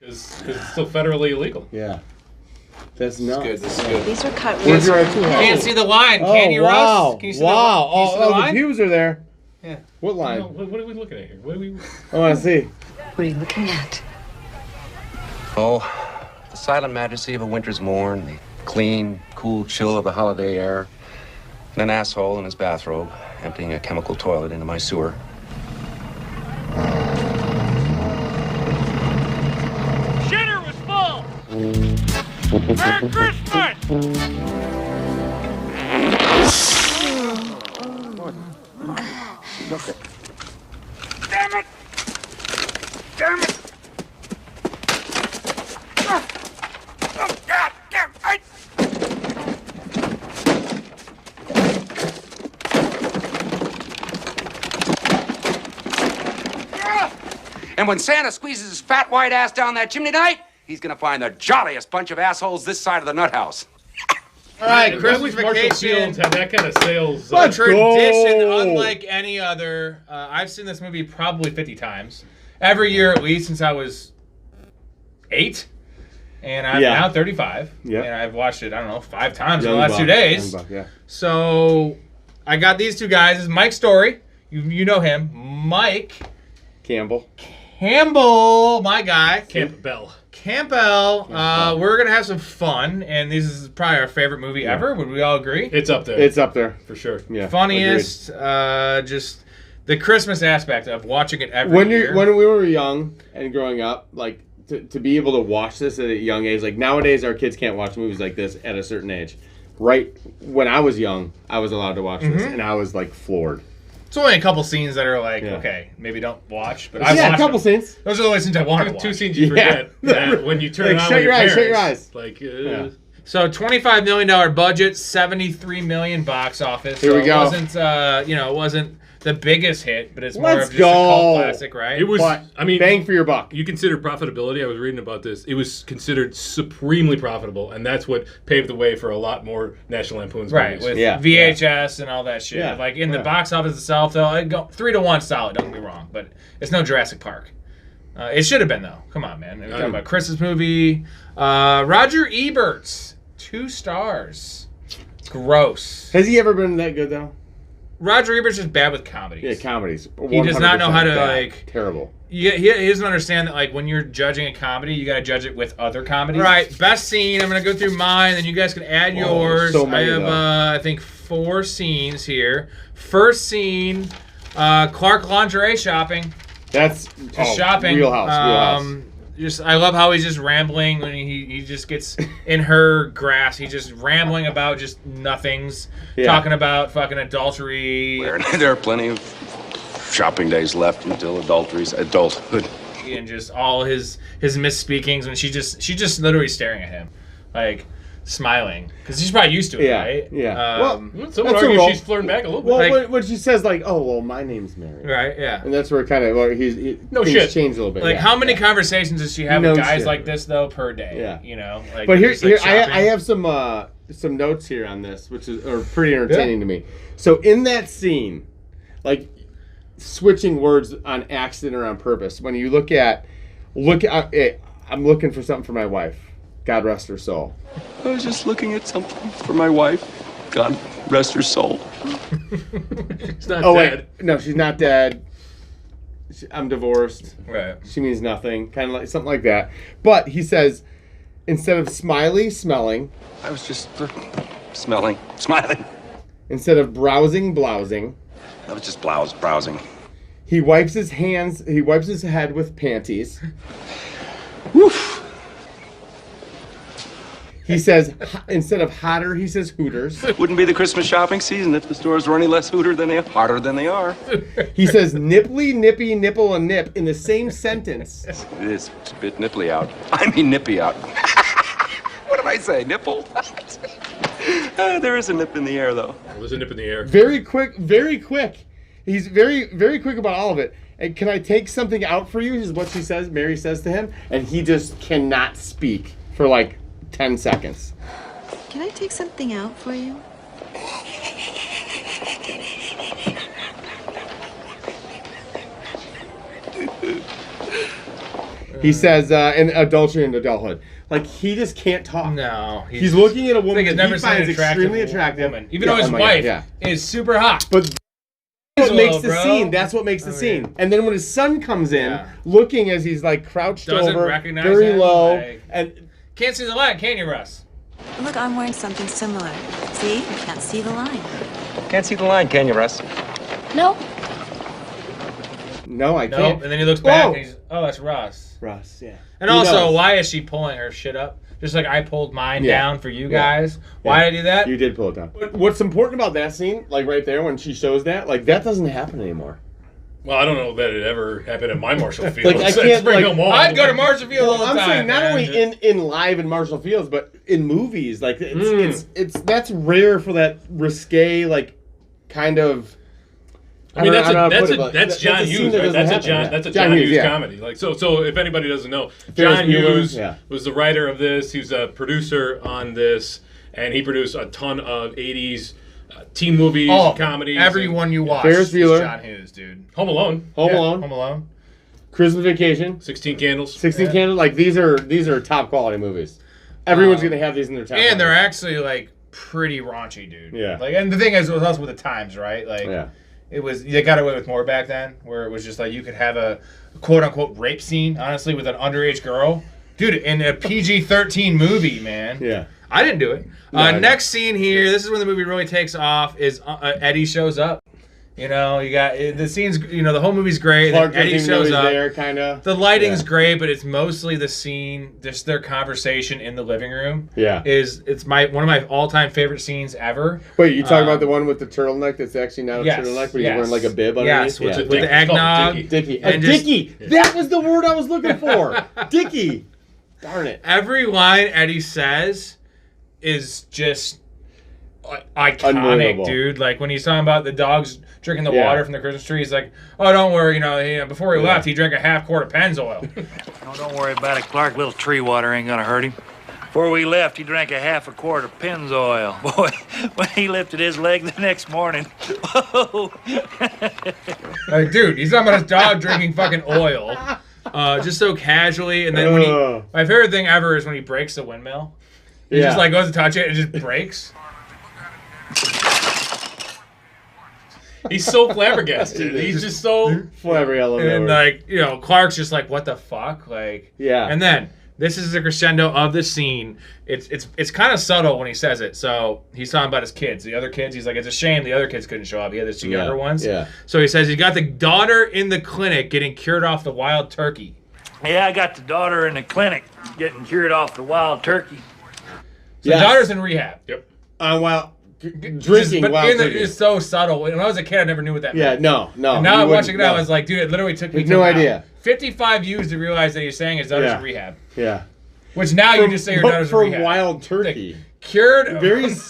Because it's still federally illegal. Yeah. That's nuts. This is good. These are cut. Where's your Can't see the line, Oh, can you, wow. Russ? Can you see Wow. the, can you see the The line? pubes are there. Yeah. What line? No, what are we looking at here? What are we? I want to see. What are you looking at? Oh, the silent majesty of a winter's morn, the clean, cool chill of the holiday air, and an asshole in his bathrobe emptying a chemical toilet into my sewer. Shitter was full! Merry Christmas! Damn it! Damn it! Oh, God damn it! And when Santa squeezes his fat white ass down that chimney tonight, he's gonna find the jolliest bunch of assholes this side of the nut house. All right, At Christmas least Marshall Vacation. Fields had that kind of sales. A tradition unlike any other. I've seen this movie probably 50 times. Every year at least since I was 8. And I'm now 35. Yeah. And I've watched it, I don't know, 5 times in Young the last buck. 2 days. Young buck, yeah. So I got these two guys. This is Mike Story. You know him. Mike Campbell. Campbell, my guy. Campbell. Campbell. We're going to have some fun. And this is probably our favorite movie ever. Would we all agree? It's up there. It's up there. for sure. Yeah. Funniest, just the Christmas aspect of watching it every year. When we were young and growing up, like to be able to watch this at a young age, like nowadays our kids can't watch movies like this at a certain age. Right when I was young, I was allowed to watch this, and I was like floored. It's only a couple scenes that are like, Yeah. okay, maybe don't watch, but I Yeah, a watched couple them. scenes. Those are the only scenes I want to watch. Two scenes you Yeah. forget that when you turn Like, it on shut with your eyes, shut your parents. eyes. Like, Yeah. So $25 million budget, $73 million box office. Here so we go. It wasn't, it wasn't the biggest hit, but it's more Let's of just a cult go. classic, right? It was. But I mean, bang for your buck. You consider profitability. I was reading about this. It was considered supremely profitable, and that's what paved the way for a lot more National Lampoon's right, movies. with Yeah. VHS and all that shit. Yeah. Like in the Yeah. box office itself, though, I'd go 3-1 solid. Don't get me wrong, but it's no Jurassic Park. It should have been though. Come on, man. We're talking about Christmas movie. Roger Ebert, 2 stars. Gross. Has he ever been that good though? Roger Ebert's just bad with comedies. Yeah, comedies. He does not know how to 100% bad. like. Terrible. He doesn't understand that, like, when you're judging a comedy, you got to judge it with other comedies. Right, best scene. I'm going to go through mine, then you guys can add yours. so many, I have, I think, 4 scenes here. First scene, Clark lingerie shopping. That's Just shopping. Wheelhouse. I love how he's just rambling when he just gets in her grass. He's just rambling about just nothings, talking about fucking adultery. There are plenty of shopping days left until adulthood. And just all his misspeakings, and she just literally staring at him, like smiling, because she's probably used to it, right? Yeah. Some would that's a argue role. she's flirting back a little bit. Well, Like- when she says like, "Oh, well, my name's Mary," Right? Yeah. and that's where kind of No things shit. changed a little bit. Like, yeah. how many conversations does she have No with guys shit. like this though per day? Yeah. You know. Like, But here, just, like, I shopping. have some notes here on this, which are pretty entertaining to me. So in that scene, like switching words on accident or on purpose. When you look at, I'm looking for something for my wife. God rest her soul. I was just looking at something for my wife. God rest her soul. It's not Oh dead. wait, no, she's not dead. I'm divorced. Right. She means nothing. Kind of like something like that. But he says, instead of smiley, smelling. I was just smiling. Instead of browsing, blousing. I was just browsing. He wipes his hands. He wipes his head with panties. Woof. He says, instead of hotter, he says hooters. Wouldn't be the Christmas shopping season if the stores were any less hotter than they are. He says nipply, nippy, nipple, and nip in the same sentence. It is a bit nipply out. I mean nippy out. What did I say? Nipple? There is a nip in the air, though. There's a nip in the air. Very quick, very quick. He's very, very quick about all of it. And can I take something out for you? Is what she says. Mary says to him, and he just cannot speak for like 10 seconds. Can I take something out for you? He says, in adultery and adulthood. Like, he just can't talk. No. He's looking at a woman he's that never he seen an finds extremely attractive attractive. woman. Even though his my wife God, is super hot. But that's what makes the bro. scene. That's what makes the scene. And then when his son comes in, Yeah. looking as he's like crouched Doesn't over, recognize very him, low, like- and Can't see the line, can you, Russ? Look, I'm wearing something similar. See? You can't see the line. Can't see the line, can you, Russ? No. no, I Nope. can't. And then he looks back Whoa. and he's, oh, that's Russ. Russ, yeah. And He also, knows. why is she pulling her shit up? Just like I pulled mine Yeah. down for you Yeah. guys. Why did I do that? You did pull it down. What's important about that scene, like right there when she shows that, like that doesn't happen anymore. Well, I don't know that it ever happened in my Marshall Field. Like, I can't, like- I'd go to Marshall Field all the I'm time. saying not man. only in live in Marshall Fields, but in movies. Like it's that's rare for that risque, like kind of. I mean, don't know how to that's put it, but that's John a scene Hughes, that right? doesn't That's happen. a John Hughes yeah. comedy. Like so if anybody doesn't know, Ferris John Bueller, Hughes yeah. was the writer of this. He was a producer on this, and he produced a ton of '80s teen movies, comedies. Everyone you watch Ferris is Bueller. John Hughes, dude. Home Alone, Home Yeah, Alone, Home Alone. Christmas Vacation, 16 Candles. 16 Candles. Like these are top quality movies. Everyone's gonna have these in their top. And they're 100. actually like pretty raunchy, dude. Yeah. Like, and the thing is, it was also with the times, right? Like, Yeah. it was they got away with more back then, where it was just like you could have a quote unquote rape scene, honestly, with an underage girl, dude, in a PG-13 movie, man. Yeah. I didn't do it. I Next scene here, this is when the movie really takes off, is Eddie shows up. You know, you got the scene's, you know, the whole movie's great. Clark Then Eddie doesn't even know shows he's up. there, kind of. The lighting's Yeah. great, but it's mostly the scene, just their conversation in the living room. Yeah. It's one of my all-time favorite scenes ever. Wait, you talking about the one with the turtleneck that's actually not a Yes, turtleneck, but he's yes. wearing like a bib underneath? Yes, with, Yeah. the, with the eggnog. Dickie. And just- Dickie. That was the word I was looking for. Dickie. Darn it. Every line Eddie says is just iconic, Unbelievable. dude. Like when he's talking about the dogs drinking the Yeah. water from the Christmas tree, he's like, "Oh, don't worry, before he left, he drank a half quart of Pennzoil." No, don't worry about it, Clark. Little tree water ain't gonna hurt him. Before we left, he drank a half a quart of Pennzoil. Boy, when he lifted his leg the next morning, whoa! Like, dude, he's talking about his dog drinking fucking oil, just so casually. And then Ugh. my favorite thing ever is when he breaks the windmill. He Yeah. just like goes to touch it and it just breaks. He's so flabbergasted. He's just so. Flabbergasted. And like, Clark's just like, what the fuck? Like, Yeah. And then this is the crescendo of the scene. It's kind of subtle when he says it. So he's talking about his kids, the other kids. He's like, it's a shame the other kids couldn't show up. He had the two younger ones. Yeah. So he says he got the daughter in the clinic getting cured off the wild turkey. Yeah, I got the daughter in the clinic getting cured off the wild turkey. So Yes. the daughter's in rehab. Yep. Drinking but wild turkey. it's so subtle. When I was a kid, I never knew what that Yeah, meant. no. And now you I'm wouldn't- watching it now, no. I was like, dude, it literally took me With no now idea. 55 years to realize that he's saying his daughter's Yeah. in rehab. Yeah. Which now you just say your daughter's in from rehab. wild turkey. Cured. Very it's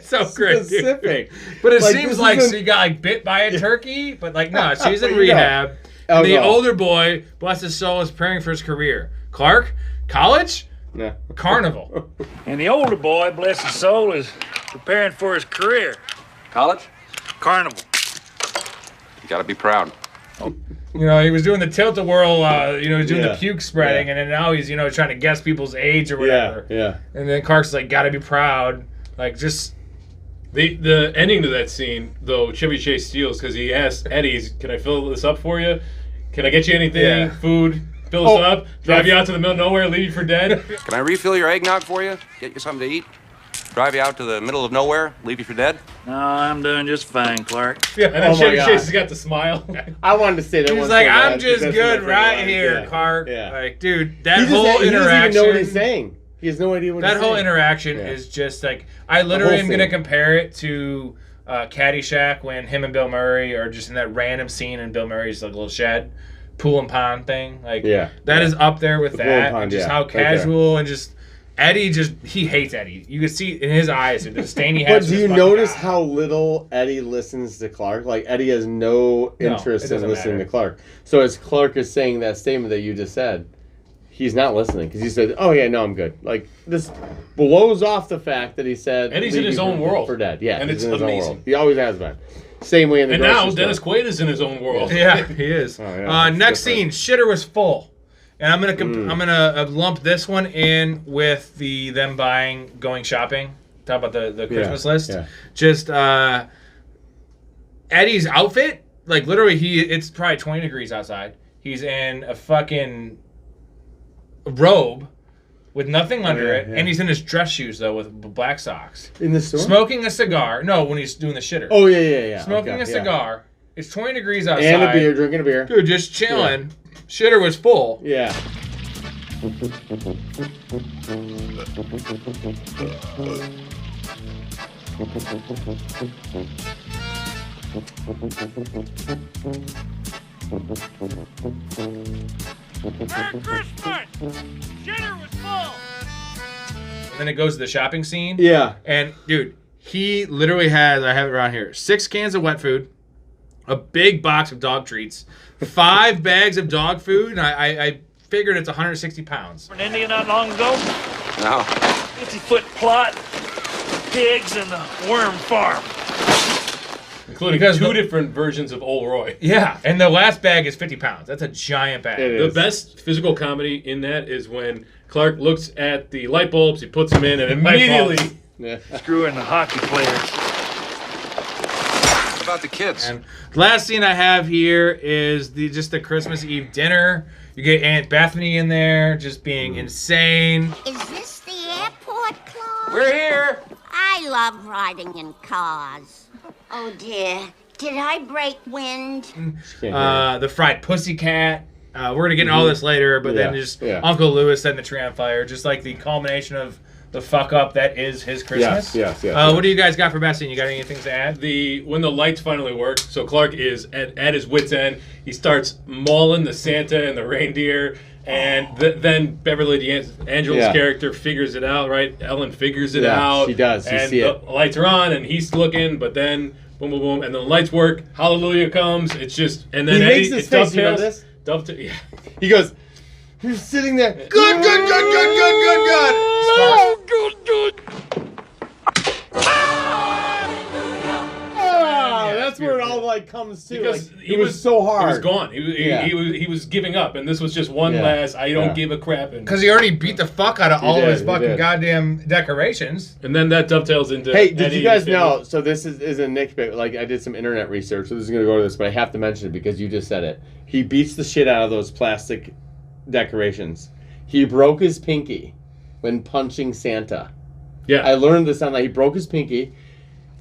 so great. dude. Specific. But it Like, seems this like isn't- she got like bit by a turkey, but like no, she's in No. rehab. Oh, And the no. older boy, bless his soul, is preparing for his career. Clark, college, No. carnival. And the older boy, bless his soul, is preparing for his career. College? Carnival. You gotta be proud. He was doing the tilt-a-whirl, he was doing Yeah. the puke spreading, Yeah. and then now he's, trying to guess people's age or Yeah. whatever. Yeah. And then Clark's like, gotta be proud. Like, just... The ending to that scene, though, Chevy Chase steals because he asked Eddie, "Can I fill this up for you? Can I get you anything? Yeah. Food? Fill us up? Drive you out to the middle of nowhere? Leave you for dead?" Can I refill your eggnog for you? Get you something to eat? Drive you out to the middle of nowhere? Leave you for dead? No, I'm doing just fine, Clark. And then Oh my Chevy God. Chase has got the smile. I wanted to say that. He's once like, so I'm bad, just because good that's my right favorite line. here, Yeah. Clark. Yeah. Like, dude, that He whole doesn't interaction... even know what he's saying. He has no idea what he's That saying. whole interaction Yeah. is just like... I literally am whole going to scene. compare it to Caddyshack when him and Bill Murray are just in that random scene in Bill Murray's like little shed, pool and pond thing. Like, Yeah. that is up there with The pool and that. pond, And just yeah, how right there. casual and just... Eddie he hates Eddie. You can see in his eyes the disdain he But has. do for you this fucking notice guy. how little Eddie listens to Clark? Like, Eddie has no interest it in doesn't listening matter. to Clark. So as Clark is saying that statement that you just said, he's not listening because he said, "Oh yeah, no, I'm good." Like, this blows off the fact that he said, And he's in "Leave his you own for- world. for dead." Yeah, And he's it's in his own amazing. world. He always has been. Same way in the And grocery now store. Dennis Quaid is in his own world. Yeah, he is. Oh, yeah, that's Next different. scene, shitter was full. And I'm gonna lump this one in with them going shopping. Talk about the Christmas list. Yeah. Just Eddie's outfit, like literally, it's probably 20 degrees outside. He's in a fucking robe with nothing under it, and he's in his dress shoes though with black socks. In the store? Smoking a cigar. No, when he's doing the shitter. Oh yeah. Smoking a cigar. It's 20 degrees outside. And a beer, drinking a beer. Dude, just chilling. Shitter was full. Yeah. Merry Christmas! Shitter was full! And then it goes to the shopping scene. Yeah. And, dude, he literally has, I have it around here, 6 cans of wet food, a big box of dog treats, 5 bags of dog food, and I figured it's 160 pounds. An Indian not long ago, No. 50-foot plot, pigs, and the worm farm. Including two different versions of Old Roy. Yeah, and the last bag is 50 pounds. That's a giant bag. It The is. best physical comedy in that is when Clark looks at the light bulbs, he puts them in, and Light immediately... bulbs. Yeah. Screwing the hockey players. What about the kids? And the last scene I have here is just the Christmas Eve dinner. You get Aunt Bethany in there, just being insane. Is this the airport, Claude? We're here. I love riding in cars. Oh dear, did I break wind? The fried pussycat. We're gonna get into all this later, but then just Uncle Lewis setting the tree on fire, just like the culmination of the fuck up that is his Christmas. Yes. What do you guys got for best scene? You got anything to add? When the lights finally work, so Clark is at his wit's end. He starts mauling the Santa and the reindeer, and then Beverly D'Angelo's character figures it out, right? Ellen figures it out. She does. You and see the it. lights are on, and he's looking, but then boom, boom, boom, and the lights work. Hallelujah comes. It's just, and then He Eddie, makes this it face, you know dovetails. this? Yeah. He goes, you're sitting there. Good. Oh, good. Oh, that's where it all like comes to. Because like, he was so hard. He was gone. He was giving up, and this was just one last. I don't give a crap. Because he already beat the fuck out of all of his fucking did. goddamn decorations. And then that dovetails into. Hey, did Eddie you guys and know? So this is a nitpick. Like I did some internet research, so this is gonna go to this, but I have to mention it because you just said it. He beats the shit out of those plastic decorations. He broke his pinky when punching Santa. Yeah, I learned this on. Like, he broke his pinky.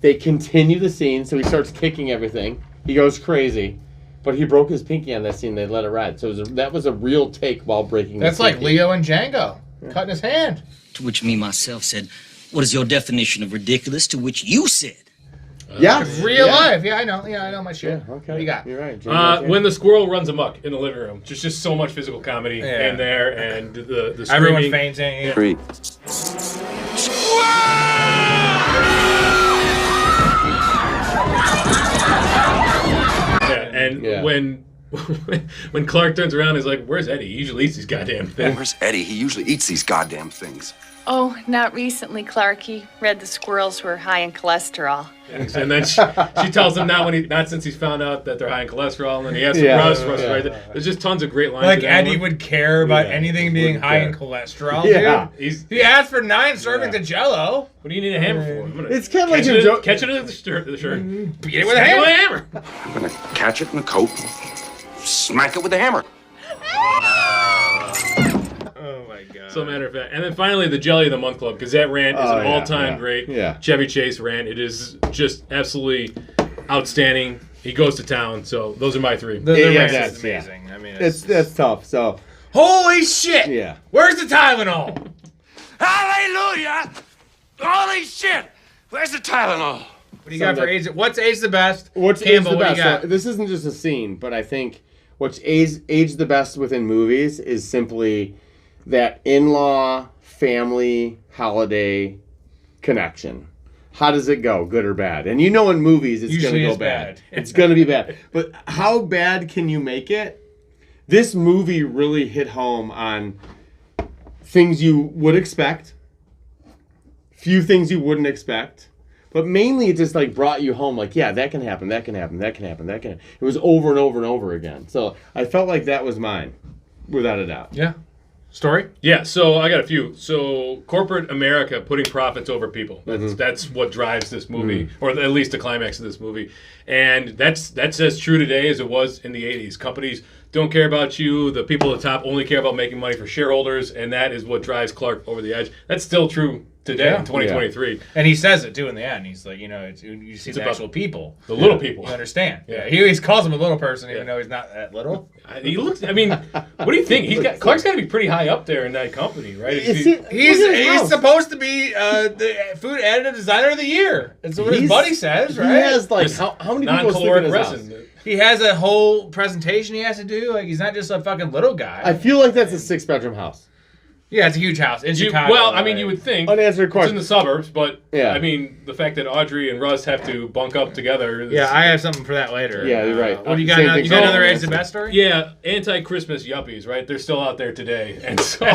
They continue the scene, so he starts kicking everything. He goes crazy, but he broke his pinky on that scene. They let it ride. So that was a real take while breaking. That's his like pinky. Leo and Django cutting his hand. To which me myself said, "What is your definition of ridiculous?" To which you said, Yeah, Real life. Yeah, I know. Yeah, I know my shit. Yeah, okay. What do you got? You're right. when the squirrel runs amok in the living room, just so much physical comedy in there, and the Everyone screaming. fainting. Three. And when Clark turns around, he's like, "Where's Eddie? He usually eats these goddamn things." Where's Eddie? He usually eats these goddamn things. Oh, not recently, Clarky. Read the squirrels were high in cholesterol. And then she tells him not since he's found out that they're high in cholesterol, and then he asks Russ right there. There's just tons of great lines. Like in that Eddie one. would care about anything being high in cholesterol, dude. He asked for 9 servings of Jello. What do you need a hammer for? It's kind of like catch a joke. Catch it with the shirt. Beat it with a hammer. I'm gonna catch it in the coat, smack it with a hammer. Oh my god. So matter of fact, and then finally the Jelly of the Month Club, because that rant is an all-time great Chevy Chase rant. It is just absolutely outstanding. He goes to town. So those are my 3. The rant is amazing. I mean, that's tough. So holy shit! Yeah. Where's the Tylenol? Hallelujah! Holy shit! Where's the Tylenol? What do you got for AIDS? What's AIDS the best? What's Campbell, aged the what do best? you got? So this isn't just a scene, but I think what's aged the best within movies is simply that in-law, family, holiday connection. How does it go, good or bad? And you know in movies it's going to go bad. It's going to be bad. But how bad can you make it? This movie really hit home on things you would expect, few things you wouldn't expect. But mainly it just like brought you home like, yeah, that can happen, that can happen, that can happen, that can happen. It was over and over and over again. So I felt like that was mine. without a doubt. Yeah. Story? Yeah, so I got a few. So corporate America putting profits over people. That's what drives this movie, or at least the climax of this movie. And that's as true today as it was in the 80s. Companies don't care about you. The people at the top only care about making money for shareholders, and that is what drives Clark over the edge. That's still true today in 2023. Yeah. And he says it, too, in the end. He's like, you see the actual people. The little people. You understand. Yeah. He always calls him a little person, even though he's not that little. He looks, what do you think? Clark's got to be pretty high up there in that company, right? He's supposed to be the food additive designer of the year. That's what his buddy says, right? He has, like, how many people sleep in his house? He has a whole presentation he has to do. Like, he's not just a fucking little guy. I feel like that's a 6-bedroom house. Yeah, it's a huge house in Chicago. Well, you would think unanswered question. It's in the suburbs, but the fact that Audrey and Russ have to bunk up together. Yeah, I have something for that later. Yeah, you're right. What do you got? You got another Age the Best story? Yeah, anti-Christmas yuppies, right? They're still out there today, and so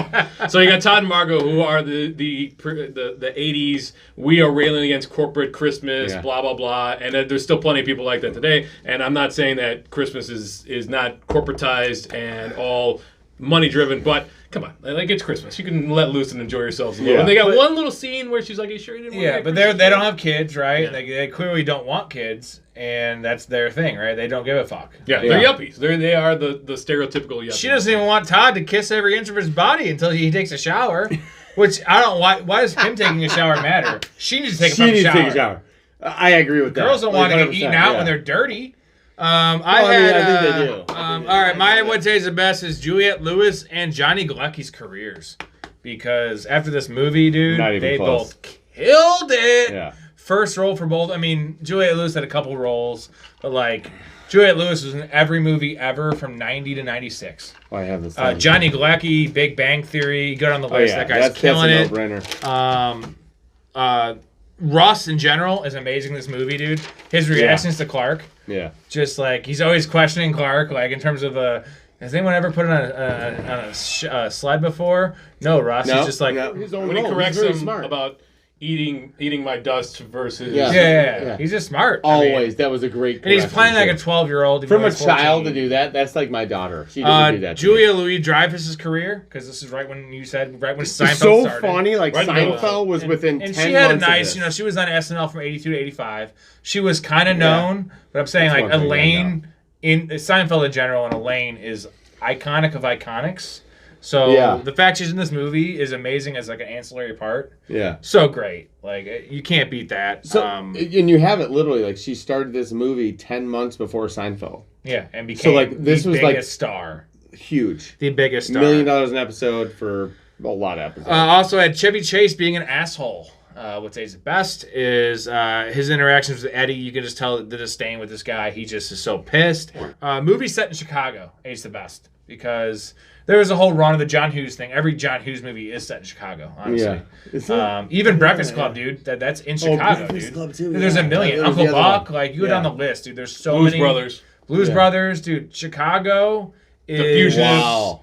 you got Todd and Margot, who are the 80s. We are railing against corporate Christmas, blah blah blah, and there's still plenty of people like that today. And I'm not saying that Christmas is not corporatized and all money driven, but come on, like, it's Christmas. You can let loose and enjoy yourselves a little. And they got one little scene where she's like, "Are you sure you didn't want to get but they don't have kids, right? Yeah. They clearly don't want kids, and that's their thing, right? They don't give a fuck. Yeah, they're yuppies. They are the stereotypical yuppies. She doesn't even want Todd to kiss every inch of his body until he takes a shower, which I don't. Why does him taking a shower matter? She needs to take a shower. I agree with that. Girls don't want to get eaten out when they're dirty. I think they do. All right, my what today's the best is Juliette Lewis and Johnny Galecki's careers, because after this movie, dude, they both killed it. Yeah. First role for both. Juliette Lewis had a couple roles, but like Juliette Lewis was in every movie ever from 90 to 96. Oh, I have this. Johnny Galecki, Big Bang Theory, good on the list. That guy's killing it. No-brainer. Russ in general is amazing in this movie, dude. His reactions to Clark. Yeah. Just like, he's always questioning Clark, like in terms of, has anyone ever put it on a sled before? No, Russ. He's just like, when he corrects him about eating my dust versus... Yeah. He's just smart. Always. That was a great correction. And he's playing like a 12-year-old. From a child to do that, that's like my daughter. She doesn't do that. Julia Louis-Dreyfus' career, because this is right when Seinfeld started. So funny, like Seinfeld was within 10 months and she had a nice, she was on SNL from 82 to 85. She was kind of known, but I'm saying like Elaine, in Seinfeld in general, and Elaine is iconic of iconics. So the fact she's in this movie is amazing as like an ancillary part. Yeah. So great. Like, you can't beat that. So, and you have it literally, like, she started this movie 10 months before Seinfeld. Yeah, and became the biggest star. Huge. The biggest star. $1 million an episode for a lot of episodes. Also had Chevy Chase being an asshole. What says the best is his interactions with Eddie. You can just tell the disdain with this guy. He just is so pissed. Movie set in Chicago is the best, because there was a whole run of the John Hughes thing. Every John Hughes movie is set in Chicago, honestly. Yeah. Even Breakfast Club, dude. That's in Chicago, dude. Club too, there's a million. Uncle Buck, like, you go down the list, dude. There's so many. Blues Brothers, dude. Chicago is... The Fugitive.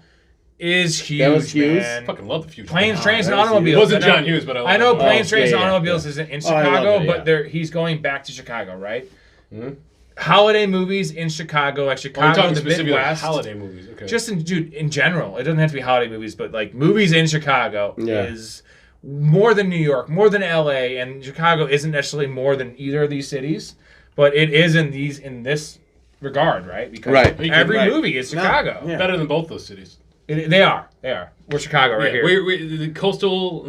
Is huge, that was Hughes? man. I fucking love the Fugitive. Planes, Trains, and Automobiles. It wasn't John Hughes, but I know Planes, Trains, and Automobiles isn't in Chicago, but he's going back to Chicago, right? Mm-hmm. Holiday movies in Chicago, like Chicago, the Midwest. Holiday movies, okay. Just in general, it doesn't have to be holiday movies, but like movies in Chicago is more than New York, more than LA, and Chicago isn't necessarily more than either of these cities, but it is in this regard, right? Because every movie is Chicago. Yeah. Better than both those cities. They are. We're Chicago right here. We're the coastal.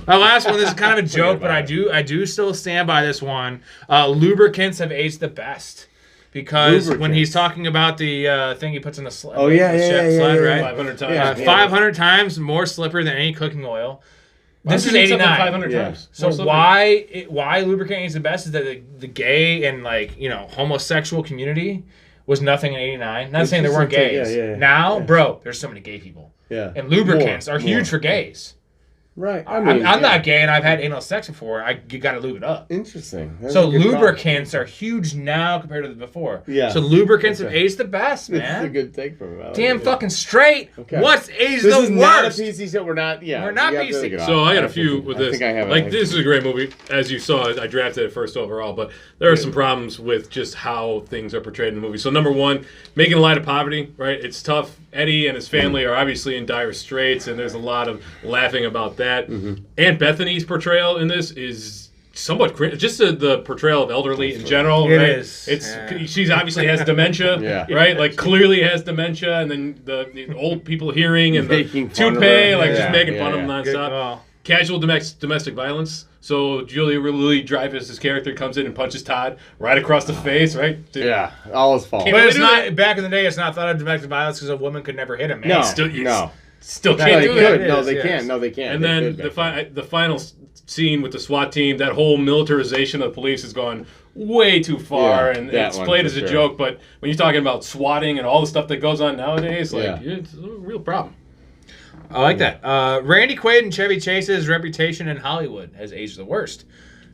My last one. This is kind of a joke, but I do still stand by this one. Lubricants have aged the best, because when he's talking about the thing he puts in the sled. Oh sled, right? 500 times. 500 times more slippery than any cooking oil. This is 89. 500 times. So why lubricant aged the best is that the gay and homosexual community was nothing in 89. Not saying there weren't gays. Now, bro, there's so many gay people. Yeah. And lubricants are huge for gays. Right. I'm not gay and I've had anal sex before. You got to lube it up. Interesting. So lubricants are huge now compared to before. Yeah. So lubricants have aged the best, man. That's a good take from him. Damn fucking straight. Okay. What's aged the worst? This is not a PC show. We're not. Yeah. We're not PC. So I got a few with this. I think I have it. Like, this is a great movie. As you saw, I drafted it first overall, but there are some problems with just how things are portrayed in the movie. So number one, making light of poverty. Right. It's tough Eddie and his family are obviously in dire straits, and there's a lot of laughing about that. Aunt Bethany's portrayal in this is somewhat just the portrayal of elderly in general. It right? is. She's obviously has dementia, right? Like clearly has dementia, and then the old people hearing and the toupee, like just making fun of him nonstop. Casual domestic violence. So Julia Louis-Dreyfus' character comes in and punches Todd right across the face, right? Dude, yeah, all his fault. But it's not back in the day. It's not thought of domestic violence because a woman could never hit a man. No, still can't do that. No, they can't. No, they can't. And then the final scene with the SWAT team, that whole militarization of the police has gone way too far, and it's played as a joke. But when you're talking about swatting and all the stuff that goes on nowadays, it's a real problem. I like that. Randy Quaid and Chevy Chase's reputation in Hollywood has aged the worst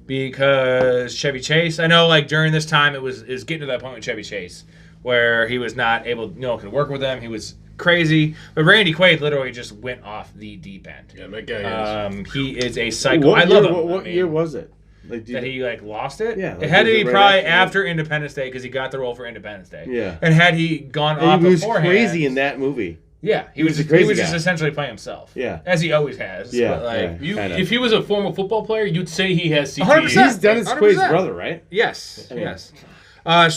because Chevy Chase. I know, like during this time, it was getting to that point with Chevy Chase where he was not able, could work with them. He was crazy, but Randy Quaid literally just went off the deep end. Yeah, that guy is. He is a psycho. I love him. What year was it? That he lost it? Yeah. It had to be probably after Independence Day because he got the role for Independence Day. Yeah. And had he gone off beforehand, he was crazy in that movie. Yeah, he was just essentially playing himself. Yeah, as he always has. Yeah, but if he was a former football player, you'd say he has CTE. 100%. He's Dennis Quaid's brother, right? Yes, yes.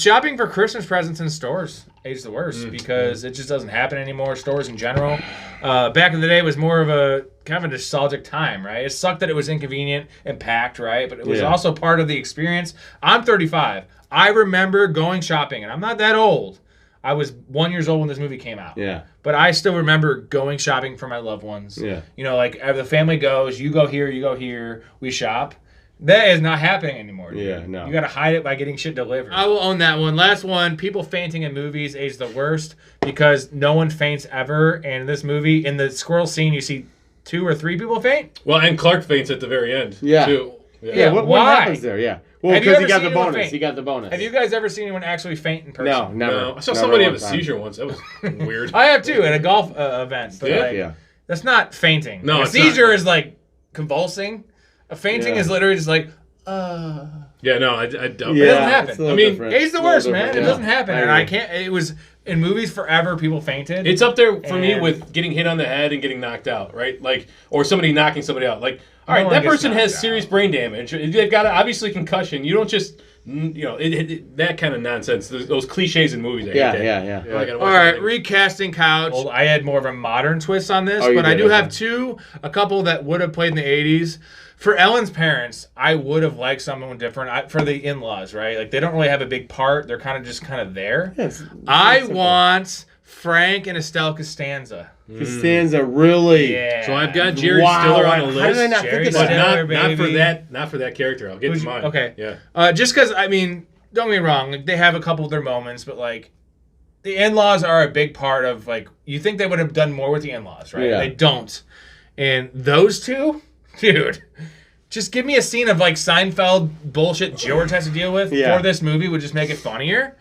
Shopping for Christmas presents in stores aged the worst because it just doesn't happen anymore. Stores in general. Back in the day, it was more of a kind of a nostalgic time, right? It sucked that it was inconvenient and packed, right? But it was also part of the experience. I'm 35. I remember going shopping, and I'm not that old. I was 1 year old when this movie came out. Yeah. But I still remember going shopping for my loved ones. Yeah. The family goes, you go here, we shop. That is not happening anymore. Dude. Yeah, no. You got to hide it by getting shit delivered. I will own that one. Last one, people fainting in movies age the worst because no one faints ever. And in this movie, in the squirrel scene, you see 2 or 3 people faint. Well, and Clark faints at the very end. Yeah. Too. Yeah. What happens there? Yeah. Well, because he got the bonus. He got the bonus. Have you guys ever seen anyone actually faint in person? No, never. No. I saw somebody have a seizure once. That was weird. I have too at a golf event. But that's not fainting. No, a seizure is like convulsing. A fainting is literally just like, Yeah, no, I don't. It doesn't happen. I mean, it's the worst, man. It doesn't happen. And I can't. It was in movies forever. People fainted. It's up there for me with getting hit on the head and getting knocked out, right? Like, or somebody knocking somebody out. Like, all right, that person has serious brain damage. They've got obviously concussion. You don't just, that kind of nonsense. Those cliches in movies. Yeah. All right, Recasting Couch. Well, I had more of a modern twist on this, but I do have a couple that would have played in the 80s. For Ellen's parents, I would have liked someone different. For the in-laws, right? Like, they don't really have a big part. They're kind of there. Yes, I want Frank and Estelle Costanza. Costanza, really? Yeah. So I've got Jerry Stiller on the list. How did I not think of that? Not for that character. I'll get to mine. Okay. Yeah. Just because, I mean, don't get me wrong. Like, they have a couple of their moments, but like, the in-laws are a big part of like. You think they would have done more with the in-laws, right? Yeah. They don't. And those two, dude. Just give me a scene of like Seinfeld bullshit George has to deal with for this movie would just make it funnier.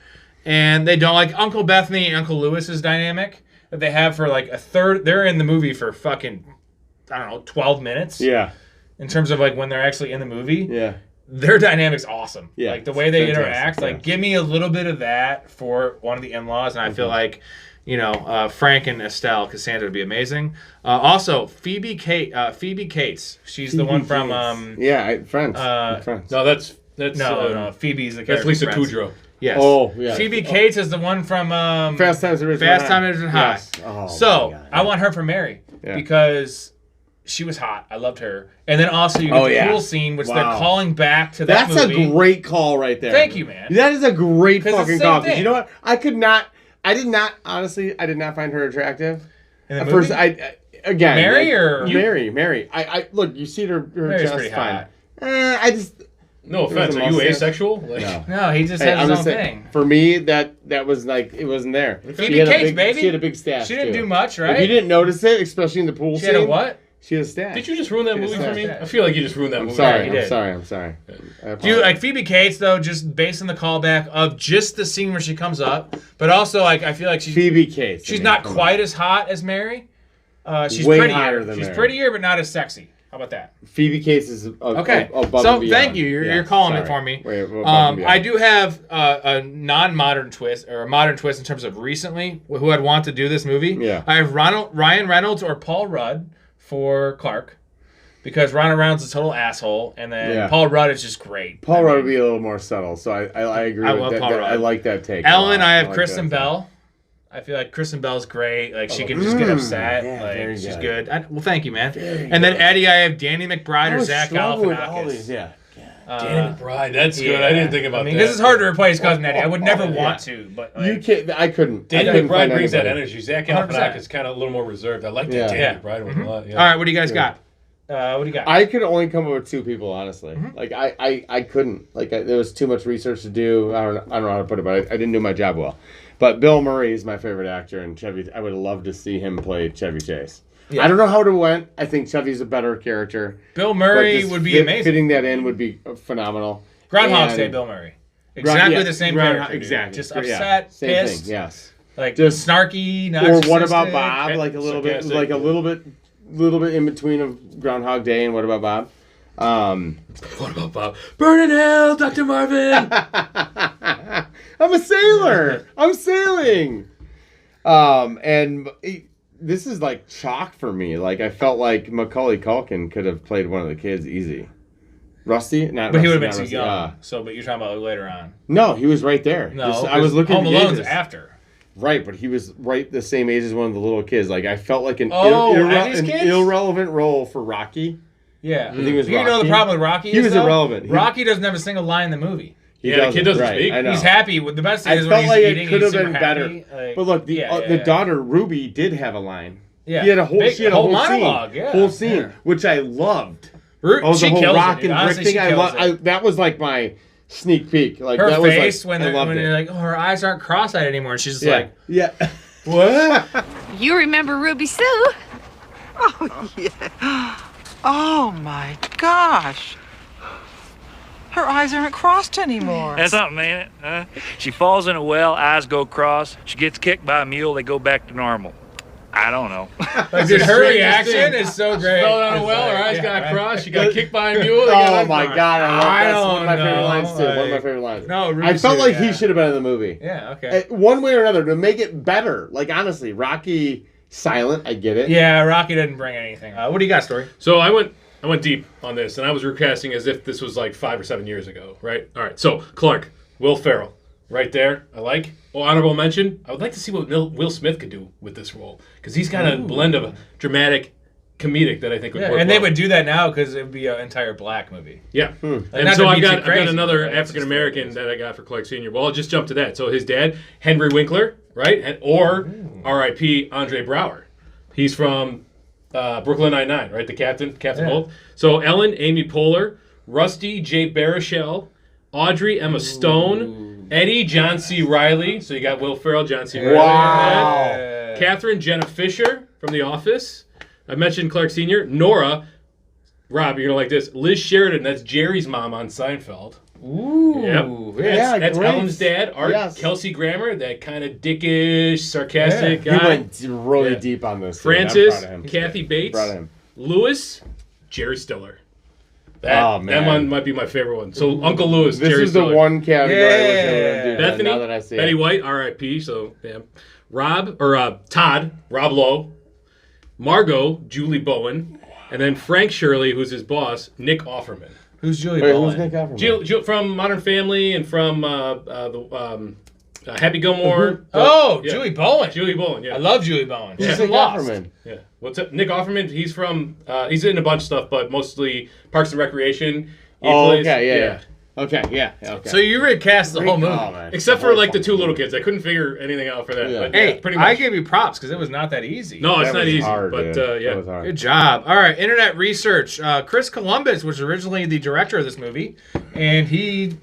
And they don't like Uncle Bethany and Uncle Lewis's dynamic that they have for like a third. They're in the movie for fucking, 12 minutes. Yeah. In terms of like when they're actually in the movie. Yeah. Their dynamic's awesome. Yeah. Like the way they fantastic. interact. Like give me a little bit of that for one of the in-laws. And I feel like, Frank and Estelle Cassandra would be amazing. Also, Phoebe Cates. She's the one from Friends. Friends. No, that's no. Phoebe's the character. That's Lisa from Friends. Kudrow. Yes. Oh, yeah. Phoebe Cates is the one from Fast Times at Ridgemont High. High. Yes. Oh, so I want her for Mary because she was hot. I loved her. And then also you get the pool scene, which they're calling back to that movie. That's a great call right there. Thank you, man. That is a great fucking call. Thing. You know what? I did not find her attractive. In the At first, again, Mary or Mary. I look. You see her Mary's just fine. I just. No offense. Are you asexual? Like, no, he just has his own thing. For me, that was like it wasn't there. Phoebe Cates, baby. She had a big stash. She didn't do much, right? If you didn't notice it, especially in the pool scene. She had a what? She had a stash. Did you just ruin that movie for me? I feel like you just ruined that movie. I'm sorry. Do you like Phoebe Cates though? Just based on the callback of just the scene where she comes up, but also like I feel like she's Phoebe Cates. She's not quite as hot as Mary. She's way prettier. higher than She's Mary. prettier, but not as sexy. How about that? Phoebe Cates Okay. above So and beyond. thank you. You're calling it for me. I do have a non-modern twist or a modern twist in terms of recently who I'd want to do this movie. Yeah. I have Ryan Reynolds or Paul Rudd for Clark. Because Ryan Reynolds is a total asshole, and then Paul Rudd is just great. Paul Rudd would be a little more subtle, so I agree I with love that. Paul Rudd. I like that take. Ellen, I have Kristen Bell. I feel like Kristen Bell's great. Like she can just get upset. Yeah, like she's good. good. Well, thank you, man. And then Eddie, I have Danny McBride or Zach Galifianakis. Yeah. Danny McBride, that's good. I didn't think about that. This is hard to replace Cousin Eddie. I would never want to, but like, you can't. I couldn't. Danny couldn't McBride find brings that anybody. energy. Zach Galifianakis is kind of a little more reserved. I like that Danny McBride one a lot. Yeah. All right, what do you guys got? What do you got? I could only come up with two people, honestly. Like I couldn't. Like there was too much research to do. I don't know how to put it, but I didn't do my job well. But Bill Murray is my favorite actor, and Chevy. I would love to see him play Chevy Chase. Yeah. I don't know how it went. I think Chevy's a better character. Bill Murray would be amazing. Fitting that in would be phenomenal. Groundhog's Day, Bill Murray. Exactly the same character. Exactly. Just upset, same pissed. Thing. Yes. Like just snarky, narcissistic. Or what about Bob? Like a little bit, little bit in between of Groundhog Day and What About Bob? What about Bob? Burn in hell, Dr. Marvin! I'm a sailor! I'm sailing! This is like chalk for me. Like, I felt like Macaulay Culkin could have played one of the kids easy. Rusty? Not but Rusty, he would have been too Rusty. young. But you're talking about later on. No, he was right there. No, I was looking at Home the Alone's ages. after. Right, but he was right the same age as one of the little kids. Like, I felt like an irrelevant role for Rocky. Yeah. I think it was You Rocky. know the problem with Rocky He was irrelevant. Rocky doesn't have a single line in the movie. The kid doesn't speak. I know. He's happy. The best thing is I when felt he's like eating, it could he's have super been better. happy. Like, but look, the daughter Ruby did have a line. Yeah. She had a whole monologue. Scene, yeah. whole scene, which I loved. The whole rock and brick thing. That was like my sneak peek. Like her that face was like, when they're like, oh, her eyes aren't cross-eyed anymore. And she's just like, yeah. What? You remember Ruby Sue? Oh, yeah. Oh, my gosh. Her eyes aren't crossed anymore. That's something, ain't it? She falls in a well, eyes go cross. She gets kicked by a mule, they go back to normal. I don't know. Dude, her reaction is so great. She fell down a well, her eyes got crossed, she got kicked by a mule. Oh my god, I love that's one of my favorite know, lines too. like- One of my favorite lines. No, Ruby I felt Sue, like yeah. he should have been in the movie. Yeah, okay. One way or another to make it better. Like honestly, Rocky silent, I get it. Yeah, Rocky didn't bring anything. What do you got, Story? So I went deep on this, and I was recasting as if this was like 5 or 7 years ago, right? All right, so Clark, Will Ferrell, right there. I like. Oh, honorable mention. I would like to see what Will Smith could do with this role because he's got a blend of dramatic, comedic that I think would work. And well. they would do that now because it would be an entire black movie. Yeah. Like, And not so to I've be got too crazy, another but it's African American that I got for Clark Sr. Well, I'll just jump to that. So his dad, Henry Winkler, right? Or R.I.P. Andre Braugher. He's from Brooklyn Nine-Nine, right? The Captain Holt. So Ellen, Amy Poehler, Rusty, Jay Baruchel, Audrey, Emma Stone, Eddie, John C. Reilly. So you got Will Ferrell, John C. Reilly. Wow. Catherine, Jenna Fisher from The Office. I mentioned Clark Sr. Nora, Rob, you're going to like this. Liz Sheridan, that's Jerry's mom on Seinfeld. Ooh. Yep. That's great. Ellen's dad. Art Kelsey Grammer, that kind of dickish, sarcastic guy. He went really deep on this. Francis, I'm proud of him. Kathy Bates, Proud of him. Lewis, Jerry Stiller. That man. one might be my favorite one. So Uncle Lewis, This Jerry is Stiller. the one category I wish I would do. Bethany, now that I see Betty it. White, R.I.P. So yeah, Todd, Rob Lowe, Margot, Julie Bowen, and then Frank Shirley, who's his boss, Nick Offerman. Who's Julie Wait, Bowen? who's Nick Offerman? From Modern Family and from Happy Gilmore. Julie Bowen. Julie Bowen, yeah. I love Julie Bowen. Yeah. She's Nick in Lost. Offerman. Yeah. What's up? Nick Offerman, he's from, he's in a bunch of stuff, but mostly Parks and Recreation. Okay. So you recast the whole movie. Except for like the two little kids. I couldn't figure anything out for that. Yeah. But, Hey, pretty much. I give you props because it was not that easy. No, it's That not was easy. hard, but dude. yeah. That was hard. Good job. All right, internet research. Chris Columbus was originally the director of this movie, and he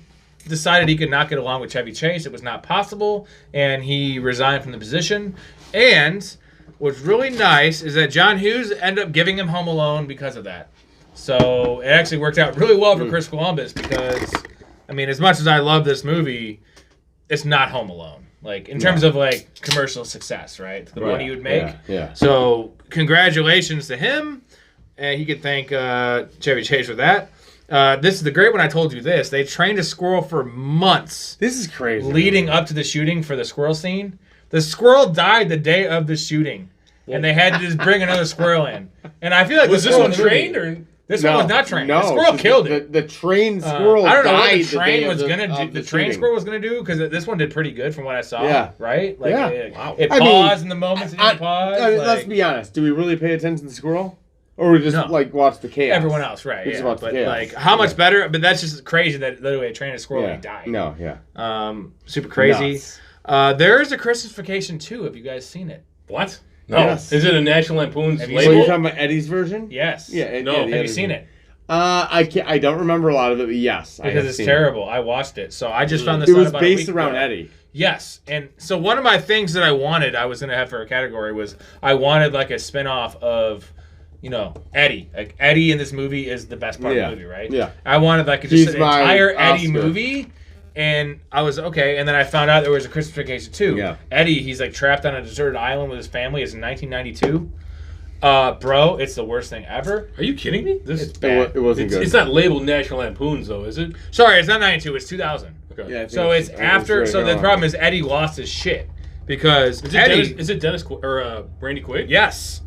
decided he could not get along with Chevy Chase. It was not possible, and he resigned from the position. And what's really nice is that John Hughes ended up giving him Home Alone because of that. So it actually worked out really well for Chris Columbus because, I mean, as much as I love this movie, it's not Home Alone. Like, in terms of, like, commercial success, right? The money you would make. Yeah. So, congratulations to him. and he could thank Chevy Chase for that. This is the great one. I told you this. They trained a squirrel for months. This is crazy. Leading up to the shooting for the squirrel scene. The squirrel died the day of the shooting. And they had to just bring another squirrel in. And I feel like was this one trained or? This one was not trained. No, the squirrel killed it. The trained squirrel I don't know what died the train was gonna do. the The trained shooting. squirrel was gonna do because this one did pretty good from what I saw. Yeah. Right. Like, Yeah. It paused in the moments it didn't pause. I mean, like, let's be honest. Do we really pay attention to the squirrel, or we just like watch the chaos? everyone else, right? We just Yeah. watch the But chaos. like, how much better? But that's just crazy that literally a trained a squirrel and he died. No, yeah. Super crazy. Nuts. There is a Christmas Vacation 2. Have you guys seen it? What? No. Yes. Is it a National Lampoon's Have you So label? you're talking about Eddie's version? Yes. Yeah. No. the Have you Eddie's seen version. it? I don't remember a lot of it, but yes, I Because have it's seen terrible. I watched it. So I just found this It out was about a based week around ago. Eddie. Yes. And so one of my things that I was going to have for a category was I wanted like a spin-off of, Eddie. Like Eddie in this movie is the best part of the movie, right? Yeah. I wanted like just He's an my entire Eddie Oscar. movie. And I was okay. And then I found out there was a Christmas Vacation 2. Yeah. Eddie, he's like trapped on a deserted island with his family. It's in 1992. Bro, it's the worst thing ever. Are you kidding me? This It's bad. It wasn't good. It's not labeled National Lampoon's though, is it? Sorry, it's not 92. It's 2000. Okay. Yeah, I think So it's after. right So the on. problem is Eddie lost his shit because Is it Eddie. Dennis or Randy Quaid? Yes.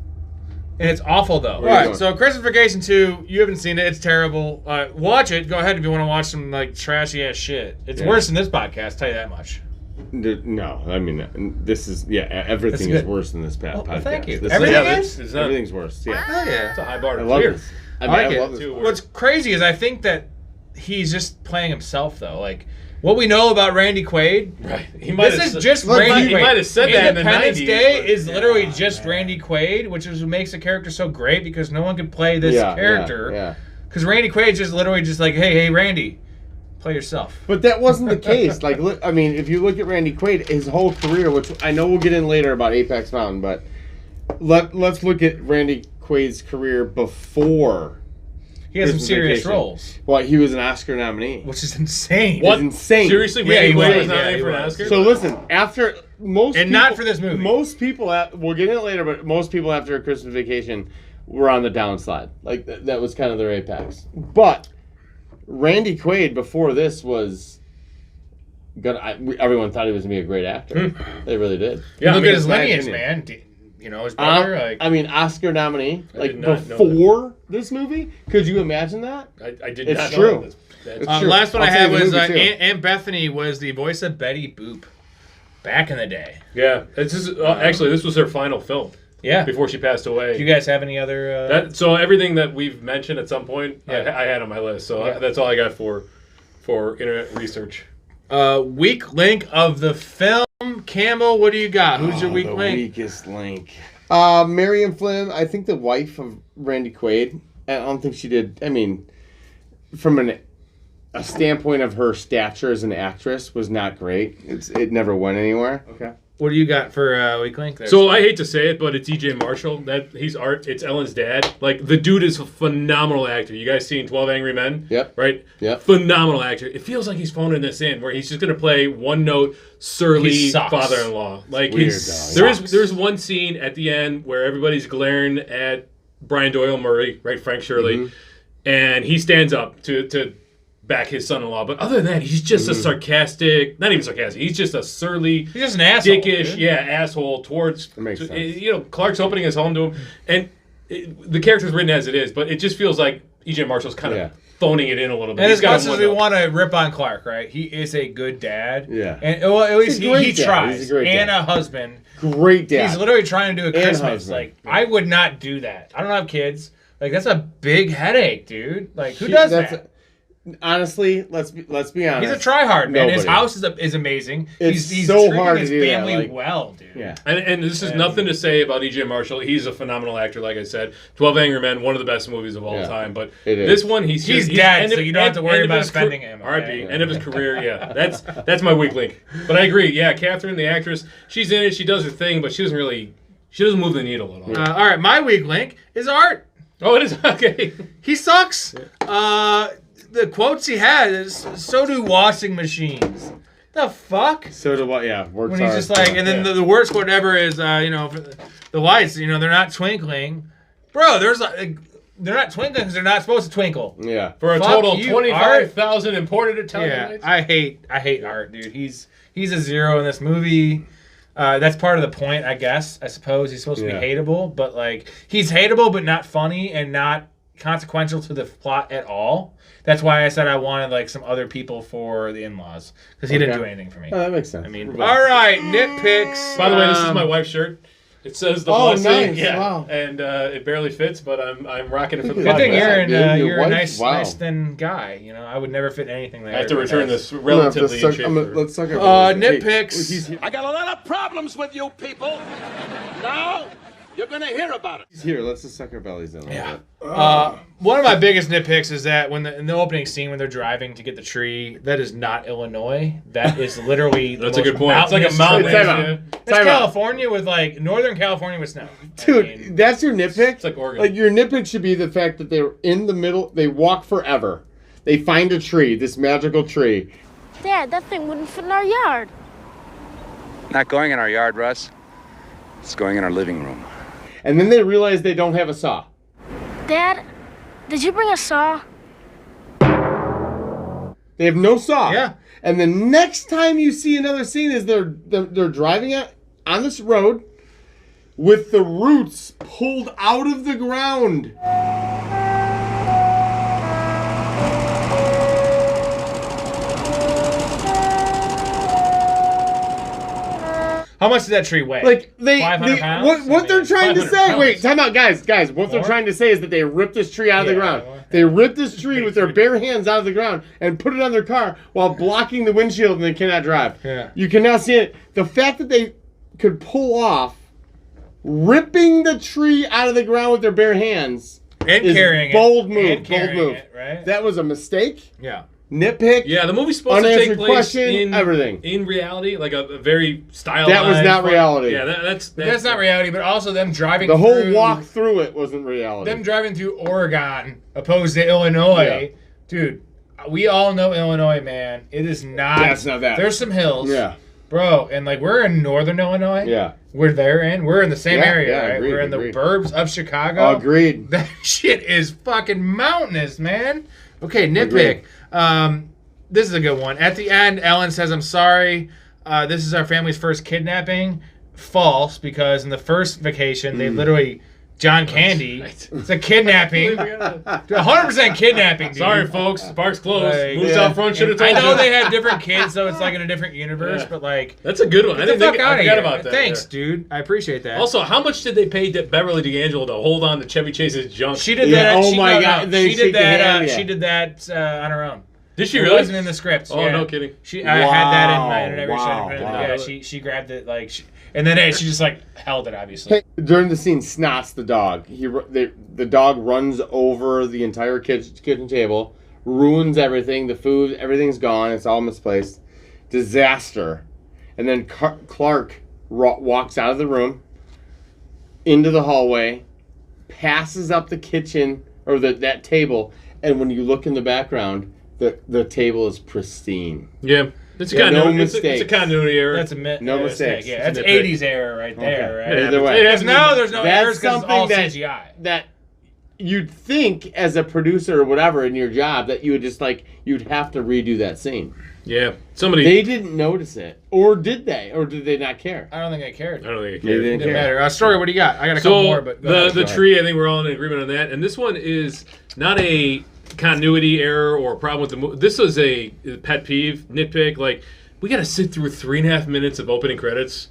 And it's awful though. All Where are you right, going? so Christmas Vacation 2, you haven't seen it. It's terrible. Watch it. Go ahead if you want to watch some like trashy ass shit. It's Yeah. worse than this podcast. Tell you that much. No, I mean this is everything That's is good. worse than this podcast. Well, thank you. This Everything is? is? Everything's worse. Yeah, Oh yeah. It's a high bar to I love clear. this. I like love it. this. What's crazy is I think that he's just playing himself though. Like what we know about Randy Quaid. Right. He might This have is just look, Randy he Quaid. might have said that in the Independence 90s, Day but- is literally just Randy Quaid, which is what makes the character so great because no one can play this character. Yeah. Because Randy Quaid's just literally just like, hey, Randy, play yourself. But that wasn't the case. Like, look, I mean, if you look at Randy Quaid, his whole career, which I know we'll get in later about Apex Mountain, but let's look at Randy Quaid's career before. He has some Christmas serious Vacation. roles, Well, he was an Oscar nominee. which is insane. It's insane. Seriously, Yeah, Randy he Quaid was. was nominated Yeah, for an he was. Oscar? So listen, after most And people, not for this movie. Most people, we'll get in it later, but most people after a Christmas Vacation were on the downslide. Like that was kind of their apex. But Randy Quaid before this was everyone thought he was gonna be a great actor. They really did. Yeah, Look I mean, at his it's my lineage, opinion. man. His brother. I mean, Oscar nominee, like did not know before this movie. Could you imagine that? I did It's not true. know this. That's It's true. Last one I'll I tell had you the was movie, too. Aunt Bethany was the voice of Betty Boop back in the day. Yeah, it's just, actually this was her final film. Yeah. Before she passed away. Do you guys have any other? So everything that we've mentioned at some point, Yeah. I had on my list. So Yeah. that's all I got for internet research. Weak link of the film. Campbell, what do you got? Who's your weak the link? weakest link. Marion Flynn, I think the wife of Randy Quaid. I don't think she did. I mean, from a standpoint of her stature as an actress, was not great. It never went anywhere. Okay. What do you got for weak link? There? So I hate to say it, but it's E.J. Marshall. He's art. It's Ellen's dad. Like the dude is a phenomenal actor. You guys seen 12 Angry Men? Yep. Right. Yep. Phenomenal actor. It feels like he's phoning this in, where he's just gonna play one note surly He sucks. father-in-law. Like Weird, he's dog. there's one scene at the end where everybody's glaring at Brian Doyle Murray, right, Frank Shirley, and he stands up to back his son-in-law. But other than that, he's just a sarcastic, not even sarcastic. He's just a surly, he's just an asshole, dickish, dude. asshole towards. That makes sense. Clark's opening his home to him, and the character's written as it is, but it just feels like E.J. Marshall's kind of phoning it in a little bit. And He's as got much him as one we note. want to rip on Clark, right? He is a good dad. Yeah. And well, at least He's a great he dad. tries. He's a great and dad. a husband. Great dad. He's literally trying to do a Christmas. husband. Like I would not do that. I don't have kids. Like that's a big headache, dude. Like who does that? Honestly, let's be honest. He's a tryhard, man. His Nobody. house is amazing. It's he's so treating hard to his do that, family like- well, dude. Yeah. And this is nothing to say about E.J. Marshall. He's a phenomenal actor, like I said. 12 Angry Men, one of the best movies of all Yeah, time. But it is. this one, he's dead, end so of- you don't have to worry end of about his offending him, okay? R.I.P. End of his career, yeah. That's my weak link. But I agree, yeah, Catherine, the actress, she's in it, she does her thing, but she doesn't move the needle at all. All right, my weak link is Art. Oh, it is? Okay. He sucks. The quotes he has is, so do washing machines. The fuck? So do what? Yeah. Works When he's hard. just like, and then the worst quote ever is, the lights, they're not twinkling. Bro, there's like they're not twinkling because they're not supposed to twinkle. Yeah. For a Fuck total of you, 25,000 imported Italian Yeah, lights. I hate Art, dude. He's a zero in this movie. That's part of the point, I guess. I suppose he's supposed to be hateable, but like he's hateable, but not funny and not consequential to the plot at all. That's why I said I wanted like some other people for the in-laws because he didn't do anything for me. Oh, that makes sense. I mean, all right, nitpicks. By the way, this is my wife's shirt. It says the blessing. Nice. Yeah. Wow. And it barely fits, but I'm rocking it for the Good thing podcast. you're a nice thin guy. You know, I would never fit anything there. I have to return this relatively in shape. Let's suck up. Nitpicks. I got a lot of problems with you people. Now you're gonna hear about it. Here, let's just suck our bellies in a little bit. One of my biggest nitpicks is that when in the opening scene when they're driving to get the tree, that is not Illinois. That is literally That's a good point. It's like a mountain. It's California with like Northern California with snow. Dude, that's your nitpick? It's like Oregon. Like your nitpick should be the fact that they're in the middle, they walk forever. They find a tree, this magical tree. Dad, that thing wouldn't fit in our yard. Not going in our yard, Russ. It's going in our living room. And then they realize they don't have a saw. Dad, did you bring a saw? They have no saw. Yeah. And the next time you see another scene is they're driving on this road with the roots pulled out of the ground. How much did that tree weigh? Like 500 pounds? what they're trying to say? pounds. Wait, time out, guys. What they're trying to say is that they ripped this tree out of the ground. They ripped this tree with their bare hands out of the ground and put it on their car while blocking the windshield, and they cannot drive. Yeah. You cannot see it. The fact that they could pull off ripping the tree out of the ground with their bare hands and is carrying bold it. move. And Bold carrying move. it, right? That was a mistake. Yeah. Nitpick. Yeah, the movie's supposed to take Unanswered place question, everything. in reality, like a very stylized. That was not reality. Yeah, that's not reality, but also them driving The whole through, walk through it wasn't reality. them driving through Oregon opposed to Illinois. Yeah. Dude, we all know Illinois, man. It is not. That's not that. There's some hills. Yeah. Bro, and like we're in northern Illinois. Yeah. We're we're in the same Yeah, area, yeah, right? agreed, We're in agreed. the burbs of Chicago. Agreed. That shit is fucking mountainous, man. Okay, nitpick. This is a good one. At the end, Ellen says, "I'm sorry. This is our family's first kidnapping." False, because in the first vacation, they literally John Candy. It's a kidnapping. 100% kidnapping, dude. Sorry, folks. The park's closed. Like, Moose out front should have told I know you. they had different kids, so it's like in a different universe, but like... That's a good one. Get I the fuck I out of forgot here. about that. Thanks, Yeah. dude. I appreciate that. Also, how much did they pay Beverly D'Angelo to hold on to Chevy Chase's junk? She did that. Oh she, my no, God. No, They she shake did the hand, that. yeah. She did that on her own. Did she It really? wasn't in the script. Oh, yeah. no kidding. I had that in my editor. Wow. Yeah, she grabbed it like, and then she just like held it. Obviously. Hey, during the scene, Snots the dog. The dog runs over the entire kitchen table, ruins everything. The food, everything's gone. It's all misplaced. Disaster. And then Clark walks out of the room, into the hallway, passes up the kitchen or that table, and when you look in the background, the table is pristine. Yeah. It's a Yeah, no continuity. It's a mistakes. continuity error. That's a No mistakes. Yeah, that's It's a nitpick. 80s era right there. Okay. Right? Either way. Because now there's no That's errors because it's something all that- CGI. That you'd think as a producer or whatever in your job that you would just you'd have to redo that scene. Yeah. Somebody. They didn't notice it, or did they? Or did they not care? I don't think I cared. I don't think it Maybe cared. they It didn't didn't care. matter. Story, what do you got? I got a couple more, but go ahead. the tree, I think we're all in agreement on that. And this one is not a continuity error or a problem with the movie. This was a pet peeve, nitpick. Like, we got to sit through 3.5 minutes of opening credits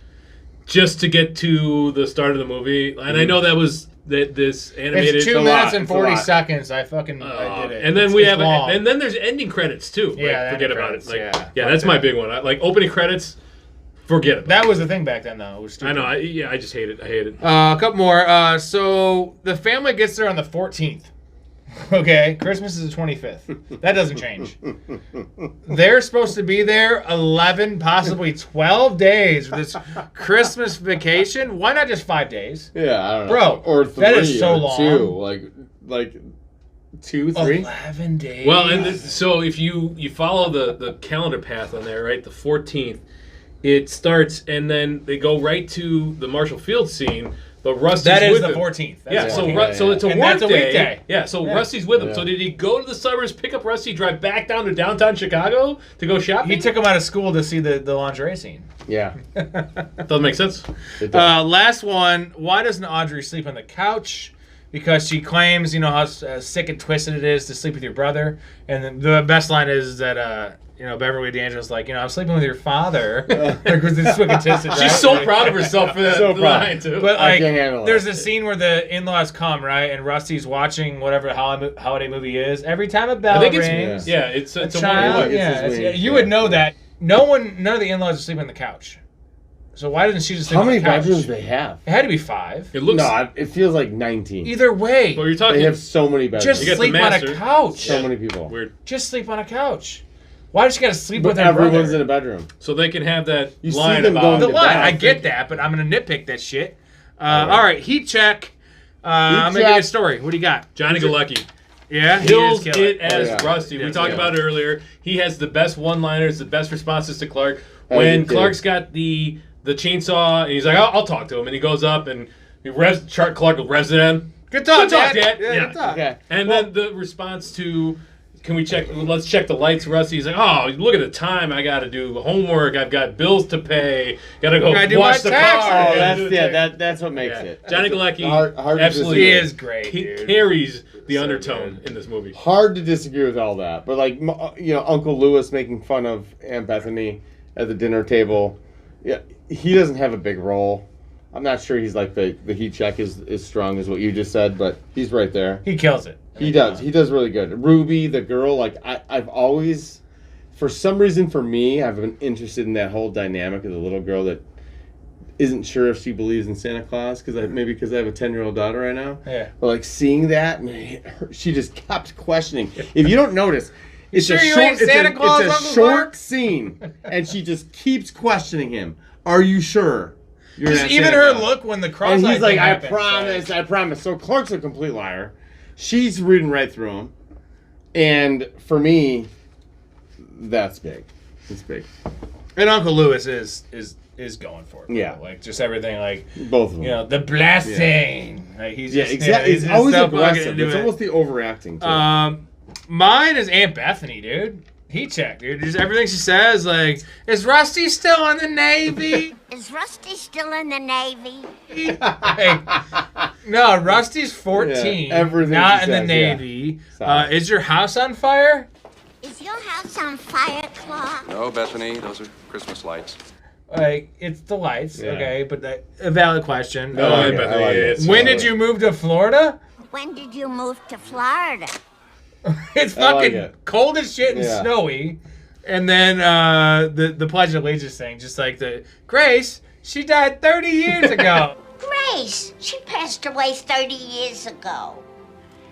just to get to the start of the movie. And I know that was this animated. It's 2 a minutes lot. and It's a 40 lot. seconds. I did it. And then we It's have, long. and then there's ending credits too. Yeah, Like, the forget ending about credits, it. Like, yeah. that's my big one. Like opening credits, forget about That was the thing back then, though. It was it. stupid. I know. I just hate it. I hate it. A couple more. So the family gets there on the 14th. Okay, Christmas is the 25th. That doesn't change. They're supposed to be there 11, possibly 12 days for this Christmas vacation. Why not just 5 days? Yeah, I don't know. Bro, or 3 that is so or long. 2, like 2, 3. 11 days. Well, and so if you follow the calendar path on there, right, the 14th, it starts, and then they go right to the Marshall Field scene but Rusty's That is with the him. 14th. That's Yeah, the so 14th. so it's a And work that's a weekday. Yeah, so Yeah. Rusty's with him. Yeah. So did he go to the suburbs, pick up Rusty, drive back down to downtown Chicago to go shopping? He took him out of school to see the lingerie scene. Yeah. Doesn't make sense. Last one. Why doesn't Audrey sleep on the couch? Because she claims, you know, how sick and twisted it is to sleep with your brother. And the best line is that, you know, Beverly D'Angelo's like, you know, I'm sleeping with your father. Because it's sick and twisted, right? She's so proud of herself for that So proud. line, too. But like, can't handle there's it. a scene where the in-laws come, right, and Rusty's watching whatever the holiday movie is. Every time a bell I think rings, it's a child, wonderful. you would know that. None of the in-laws are sleeping on the couch. So why didn't she just sleep How on many the couch? bedrooms do they have? It had to be 5. It looks. No, it feels like 19. Either way, Well, you're talking. They have so many bedrooms. just You got the sleep on a master. couch. So many people. Weird. Just sleep on a couch. Why does she got to sleep But with her everyone's brother? in a bedroom. So they can have that You see line them about. going The to line, bed. I get that, but I'm gonna nitpick that shit. All right, heat check. I'm gonna give you a story. What do you got? Johnny Galecki. Yeah, he Kills is killing it as Oh, yeah. Rusty. We Yes, talked yeah. about it earlier. He has the best one-liners, the best responses to Clark. Oh, When he did. Clark's got the chainsaw, and he's like, I'll talk to him. And he goes up, and he revs, Clark revs it in. Good talk, Good talk, Dad. Dad. Yeah, Yeah. good talk. Okay. And then the response to, let's check the lights, Rusty. He's like, oh, look at the time. I got to do homework. I've got bills to pay. Got to go Gotta do wash my the taxes. car. Oh, that's what makes Yeah. it. Johnny Galecki Hard to absolutely He disagree. is great, he dude. carries the So undertone good. in this movie. Hard to disagree with all that, but like you know, Uncle Lewis making fun of Aunt Bethany at the dinner table. Yeah, he doesn't have a big role. I'm not sure he's like the heat check is strong as what you just said, but he's right there. He kills it. He does. He does really good. Ruby, the girl, like I've always, for some reason, for me, I've been interested in that whole dynamic of the little girl that isn't sure if she believes in Santa Claus because I have a 10-year-old daughter right now. Yeah. But like seeing that, man, she just kept questioning. If you don't notice, it's sure a you short, ain't Santa Claus, it's a Uncle short Clark? scene, and she just keeps questioning him. Are you sure? You're Just not even Santa her Claus?" look when the cross And he's like, happened, I promise. So Clark's a complete liar. She's reading right through him. And for me, that's big. It's big. And Uncle Lewis is going for it. Yeah. Like just everything, like Both of them. you know, the blasting. Like he's Yeah, just, exactly. he's It's just always so fucking aggressive. into It's it. almost the overacting, too. Mine is Aunt Bethany, dude. Heat check, dude. Just everything she says, like, is Rusty still in the Navy? Is Rusty still in the Navy? Like, no, Rusty's 14. Yeah, everything not she in the says, yeah. Navy. Sorry. Is your house on fire? Is your house on fire, Clark? No, Bethany, those are Christmas lights. Like, it's the lights, Yeah. okay, but a valid question. No, I like I bet it. it's When did you move to Florida? When did you move to Florida? It's I like fucking it. cold as shit and Yeah. snowy. And then the Pledge of Allegiance thing, just like the Grace, she died 30 years ago. Grace, she passed away 30 years ago.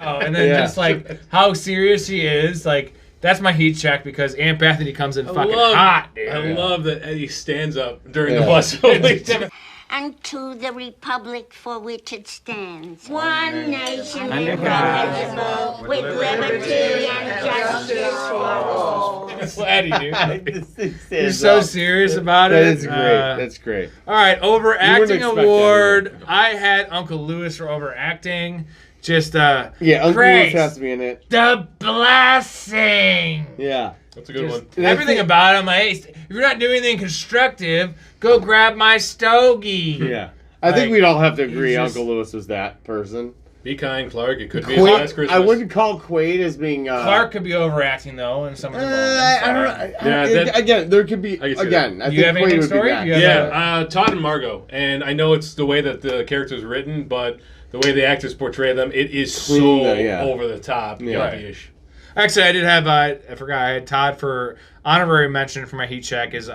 Oh, and then Yeah. just like how serious she is, like that's my heat check because Aunt Bethany comes in fucking hot, dude. I love that Eddie stands up during Yeah. the bus. And to the republic for which it stands. One nation indivisible, with liberty and justice for all. It's Eddie, dude. You're Stands so up. serious about That it. is great. That's great. All right, You wouldn't Overacting expect that Award. I had Uncle Lewis for overacting. Just Yeah, Uncle Grace, Lewis has to be in it. the blasting. Yeah. That's a good one. And I Everything think- about him, like, hey, if you're not doing anything constructive, go grab my stogie. Yeah. I think Like, we'd all have to agree he's just- Uncle Lewis was that person. Be kind, Clark. It could be his last Quaid, Christmas. I wouldn't call Quaid as being... Clark could be overacting though in some of the I don't moments. know. Yeah, that- Again, there could be... I can see Again, that. I Do think you have Quaid anything would be story? that. Do you have Yeah, Todd and Margot. And I know it's the way that the character's written, but the way the actors portray them, it is so Clean, yeah. over the top, Yeah. yuppie-ish. Actually, I did have I forgot I had Todd for honorary mention for my heat check is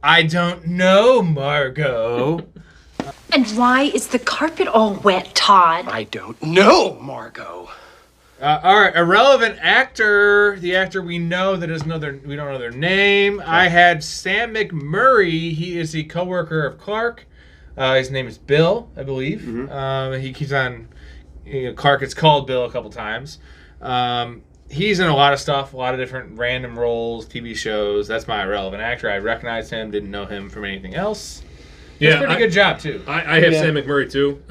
I don't know Margot. And why is the carpet all wet, Todd? I don't know, Margot. All right, irrelevant actor, the actor we know that doesn't know we don't know their name. I had Sam McMurray. He is the coworker of Clark. His name is Bill, I believe. He keeps on Clark. It's called Bill a couple times. He's in a lot of stuff, a lot of different random roles, TV shows. That's my irrelevant actor. I recognized him, didn't know him from anything else. Does a pretty good job too. I have Sam McMurray too.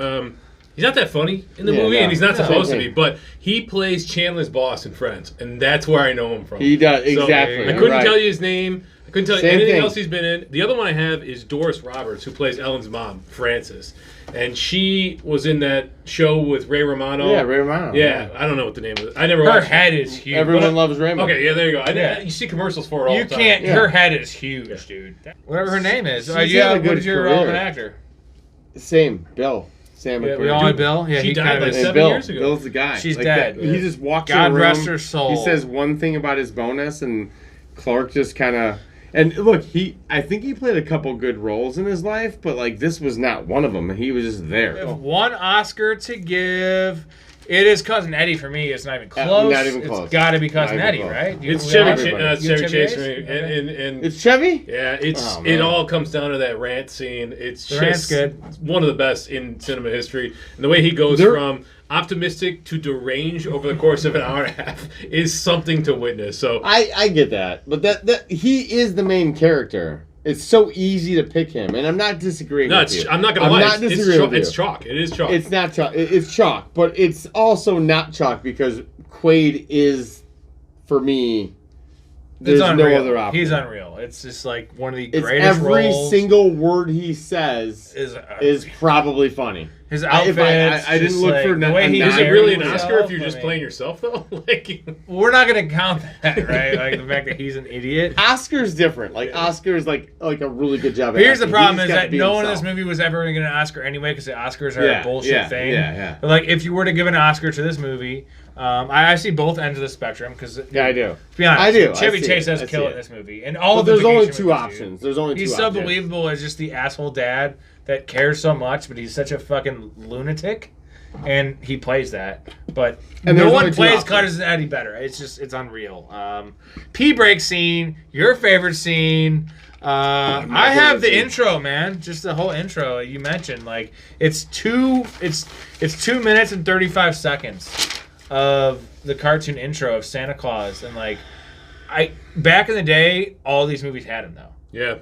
He's not that funny in the movie, and he's not supposed to be, but he plays Chandler's boss in Friends, and that's where I know him from. He does, exactly. I couldn't tell you his name. I couldn't tell you anything else he's been in. The other one I have is Doris Roberts, who plays Ellen's mom, Frances. And she was in that show with Ray Romano. Yeah, Ray Romano. Yeah, I don't know what the name is. I never Her watched head is huge. Everyone loves Raymond. Okay, yeah, there you go. You see commercials for her all the time. You can't. Her head is huge, dude. Whatever her name is. What is your relevant actor? Same, Bill. Sam McMurray. We all had Bill. Yeah, she he died kind like of 7 years ago. Bill's the guy. She's dead. He just walks God in the room. rest her soul. He says one thing about his bonus, and Clark just kind of. And look, I think he played a couple good roles in his life, but like this was not one of them. He was just there. We have one Oscar to give. It is Cousin Eddie for me. It's not even close. Not even close. It's got to be Cousin Not even Eddie, close. right? It's Chevy Chase for me. And It's Chevy? Yeah, Oh, it all comes down to that rant scene. It's The rant's good. One of the best in cinema history. And the way he goes from optimistic to deranged over the course of an hour and a half is something to witness. So I get that, but that he is the main character. It's so easy to pick him, and I'm not disagreeing with you. I'm not going to lie. Not disagreeing with you. It's chalk. It is chalk. It's not chalk. It's chalk, but it's also not chalk because Quaid is, for me, there's no other option. He's unreal. It's just like one of the It's greatest every roles. single word he says is probably funny. His outfits. I didn't look for the way he is it really an himself, Oscar if you're just playing yourself though? We're not going to count that, right? Like the fact that he's an idiot. Oscar's different. Like Oscar's like a really good job. Here's the acting. problem: He is just got that to be no one in himself. this movie was ever going to get an Oscar anyway, because the Oscars are a bullshit thing. Yeah. But like, if you were to give an Oscar to this movie, I see both ends of the spectrum. Because Yeah, I do. To be honest, I do. Chevy I see Chase it. does I kill see it in it. this movie, and all But of the there's only vacation two movies, options. There's only two He's so options. believable as just the asshole dad that cares so much, but he's such a fucking lunatic, and he plays that. But And no there's one only two plays options. Cousin Eddie better. It's unreal. Pee break scene, your favorite scene. I have the intro, man. Just the whole intro you mentioned. Like it's 2 minutes and 35 seconds of the cartoon intro of Santa Claus, and like back in the day, all these movies had him though. Yeah.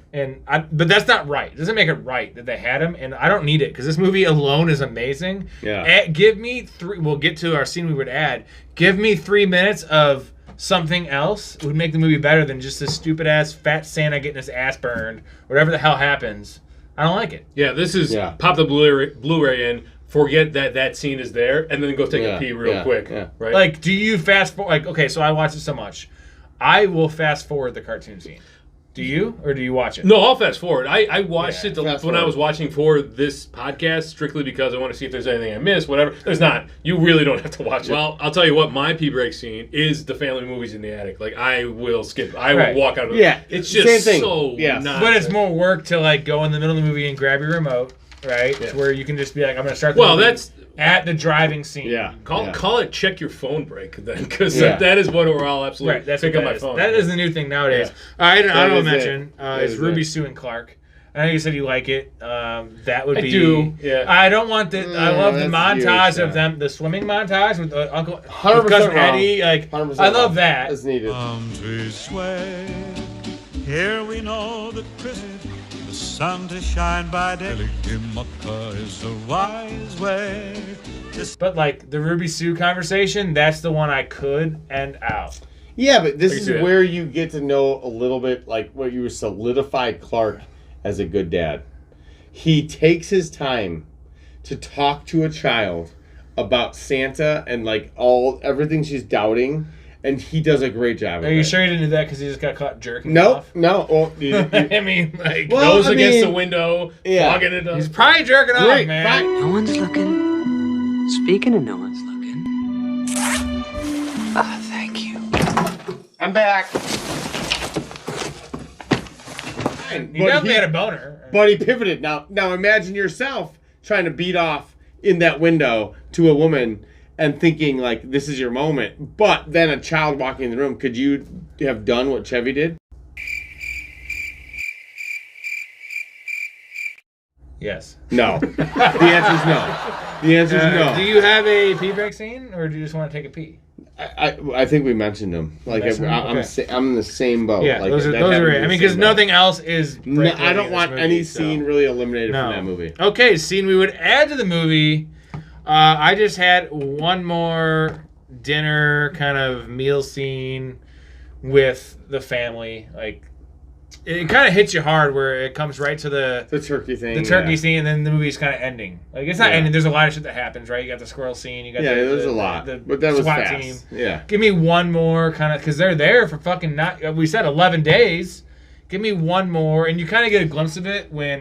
But that's not right. It doesn't make it right that they had him, and I don't need it because this movie alone is amazing. Yeah. Give me 3. We'll get to our scene we would add. Give me 3 minutes of something else would make the movie better than just this stupid ass fat Santa getting his ass burned. Whatever the hell happens, I don't like it. Yeah, this is pop the Blu-ray in. Forget that scene is there, and then go take a pee real quick. Yeah. Right? Like, do you fast forward? Like, okay, so I watch it so much, I will fast forward the cartoon scene. Do you, or do you watch it? No, I'll fast forward. I watched it fast when I was forward. watching for this podcast, strictly because I want to see if there's anything I missed, whatever. There's not. You really don't have to watch it. Well, I'll tell you what, my pee break scene is the family movies in the attic. Like, I will skip. I will walk out of it. Yeah, It's just same thing. so Yes. not. But it's more work to like go in the middle of the movie and grab your remote, right? Yeah. Where you can just be like, I'm going to start the Well, movie that's- at the driving scene. Yeah. Call it check your phone break then, because Yeah. that is what we're all absolutely Right, that's pick what up that my is. phone. That is the new thing nowadays. Yeah. I That don't is mention it. is That Ruby is it. Sue and Clark. I know you said you like it. That would I be. do, yeah. I don't want the. I love the that's montage huge, of yeah. them, the swimming montage with Uncle 100% with Cousin wrong. Eddie. Like 100% I love wrong. that. It's needed. Trees sway. Here we know the Christmas, the sun to shine by day. Kalikimaka is a wise way. But like the Ruby Sue conversation, that's the one I could end out. Yeah, but this I can is see that. where you get to know a little bit, like where you solidified Clark as a good dad. He takes his time to talk to a child about Santa and like everything she's doubting, and he does a great job. Are you sure you didn't do that because he just got caught jerking No, off? no. Well, I mean, like Well, Nose I against mean, the window, yeah. fogging it up. he's probably jerking off, Great, man. fine. No one's looking. Speaking of no one's looking. Ah, thank you. I'm back. He definitely had a boner. But he pivoted. Now imagine yourself trying to beat off in that window to a woman and thinking like this is your moment. But then a child walking in the room, could you have done what Chevy did? Yes. No. The answer is no. The answer is no. Do you have a pee vaccine, or do you just want to take a pee? I think we mentioned them. Like I'm in the same boat. Yeah, like, those are I mean, because nothing else is. No, I don't want any scene really eliminated from that movie. Okay, scene we would add to the movie. I just had one more dinner kind of meal scene with the family. Like, it kind of hits you hard where it comes right to the turkey thing. The turkey scene, and then the movie's kind of ending. Like, it's not ending. There's a lot of shit that happens, right? You got the squirrel scene. You got there's a lot. But that was SWAT fast. team. Yeah. Give me one more kind of, because they're there for fucking we said 11 days. Give me one more, and you kind of get a glimpse of it when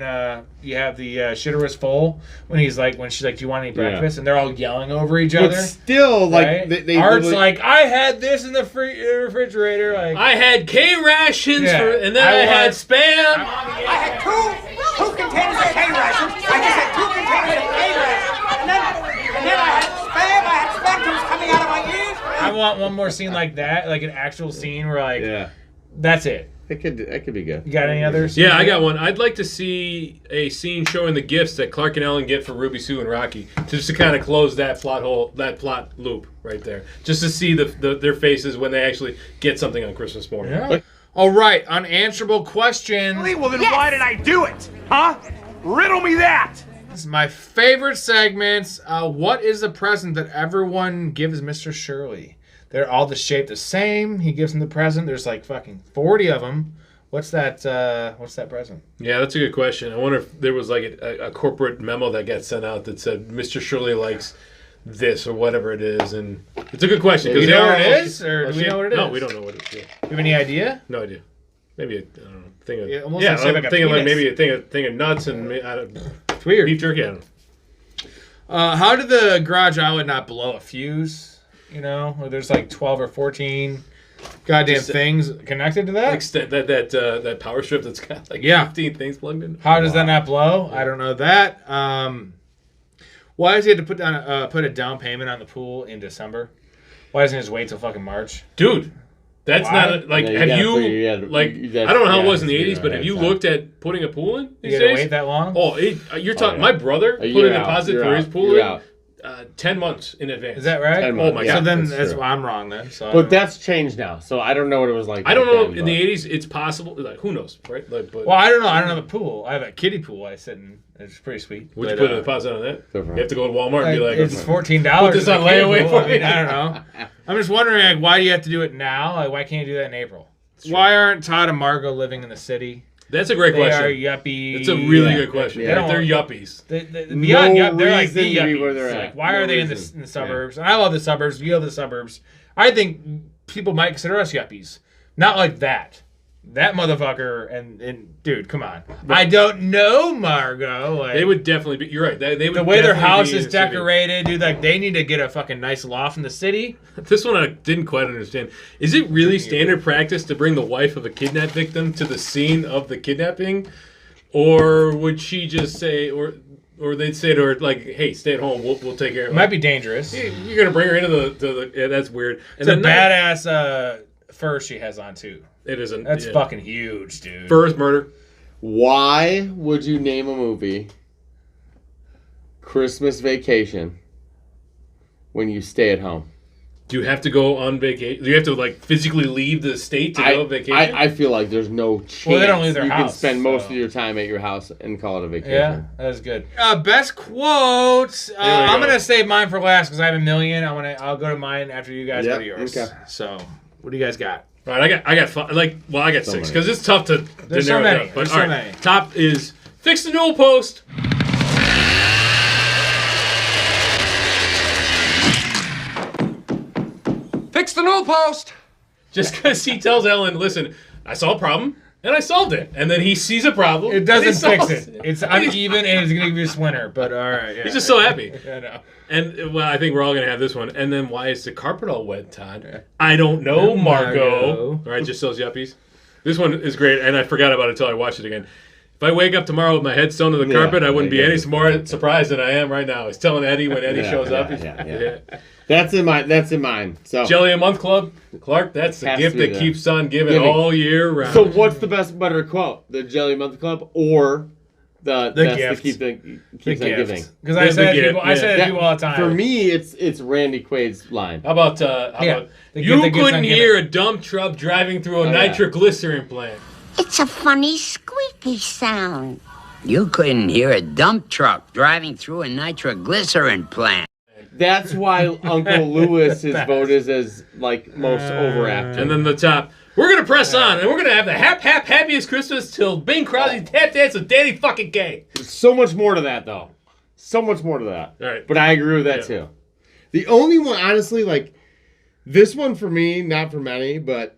you have the shitter was full. When she's like, do you want any breakfast? And they're all yelling over each other. But still, like, right? they Art's really... like, I had this in the refrigerator. Like, I had K rations, and then I had Spam. I had two containers of K rations. I just had 2 containers of K rations, and then I had Spam. I had spectrums coming out of my ears. I want one more scene like that, like an actual scene where that's it. That could be good. You got any others? Yeah, I got one. I'd like to see a scene showing the gifts that Clark and Ellen get for Ruby Sue and Rocky, just to kind of close that plot hole, that plot loop right there. Just to see their faces when they actually get something on Christmas morning. Yeah. All right, unanswerable questions. Well, then why did I do it? Huh? Riddle me that. This is my favorite segments. What is the present that everyone gives Mr. Shirley? They're all the shape the same. He gives them the present. There's like fucking 40 of them. What's that present? Yeah, that's a good question. I wonder if there was like a corporate memo that got sent out that said Mr. Shirley likes this or whatever it is, and it's a good question. Do we know what it is, or do we know what it is? No, we don't know what it is. Yeah. Do you have any idea? No idea. Maybe I don't know. Thing of I'm thinking like maybe a thing of nuts and it's weird. Beef jerky. I don't know. How did the garage outlet not blow a fuse? You know, or there's like 12 or 14 goddamn things connected to that. Like that power strip that's got like 15 things plugged in. How does that not blow? I don't know that. Why does he have to put a down payment on the pool in December? Why doesn't he just wait till fucking March? Dude, that's not like. No, have you I don't know how it was in the 80s, but have you looked at putting a pool in these You gotta days? wait that long? Oh, you're talking. My brother put a deposit for his pool in 10 months in advance. Is that right? Oh my god! So then I'm wrong then. So But that's changed now, so I don't know what it was like. I don't know. then, In the 80s, it's possible. Like, who knows, right? Like, but well, I don't know. I don't have a pool. I have a kiddie pool I sit in. It's pretty sweet. Would you put a deposit on that? You have to go to Walmart and be like, it's $14. Put this on layaway for me. I don't know. I'm just wondering, like, why do you have to do it now? Like, why can't you do that in April? Why aren't Todd and Margot living in the city? That's a great question. They are yuppies. It's a really good question. They're yuppies. Beyond yup, they're like the reason to be yuppies. where they're at. Like, why No are they in reason. the suburbs? And I love the suburbs. You love the suburbs. I think people might consider us yuppies. Not like that. That motherfucker and dude, come on. I don't know, Margot. Like, They would definitely be. You're right. They would the way their definitely house be in is the city. decorated, dude. Like, they need to get a fucking nice loft in the city. This one I didn't quite understand. Is it really standard practice to bring the wife of a kidnapped victim to the scene of the kidnapping? Or would she just say, or they'd say to her, like, hey, stay at home, we'll take care of it. It might be dangerous. You're going to bring her into the yeah, that's weird. It's a badass fur she has on, too. It isn't. That's fucking huge, dude. First murder. Why would you name a movie Christmas Vacation when you stay at home? Do you have to go on vacation? Do you have to, like, physically leave the state to go on vacation? I feel like there's no chance Well, they don't leave their you house, can spend most of your time at your house and call it a vacation. Yeah, that is good. Best quotes. I'm gonna save mine for last because I have a million. I'll go to mine after you guys go to yours. Okay. So, what do you guys got? All right, I got five, I got So 6 many. because it's tough to There's narrow so it many. down. But, There's all so right, many. Top is fix the newel post. Fix the newel post! Just because he tells Ellen, listen, I saw a problem and I solved it. And then he sees a problem. It doesn't and he fix solves it. It's uneven and it's gonna give you a splinter. But all right, yeah. He's just so happy. I know. And, well, I think we're all going to have this one. And then why is the carpet all wet, Todd? I don't know, Margot. All right, just those yuppies. This one is great, and I forgot about it until I watched it again. If I wake up tomorrow with my head sewn to the carpet, I wouldn't be any more surprised than I am right now. He's telling Eddie when Eddie shows up. Yeah. That's in mine. So Jelly a Month Club. Clark, that's the Has gift to be that there. keeps on giving all year round. So what's the better quote? The Jelly Month Club or That's gift. the keeps on giving. Because I said it to people all the time. For me, it's Randy Quaid's line. How about you couldn't hear a dump truck driving through a nitroglycerin plant. It's a funny squeaky sound. You couldn't hear a dump truck driving through a nitroglycerin plant. That's why Uncle Lewis, his vote is as like most overacting. And then the top. We're gonna press on, and we're gonna have the happiest Christmas till Bing Crosby tap dance with Danny fucking Kaye. There's so much more to that, though. So much more to that. All right. But I agree with that too. The only one, honestly, like this one for me, not for many, but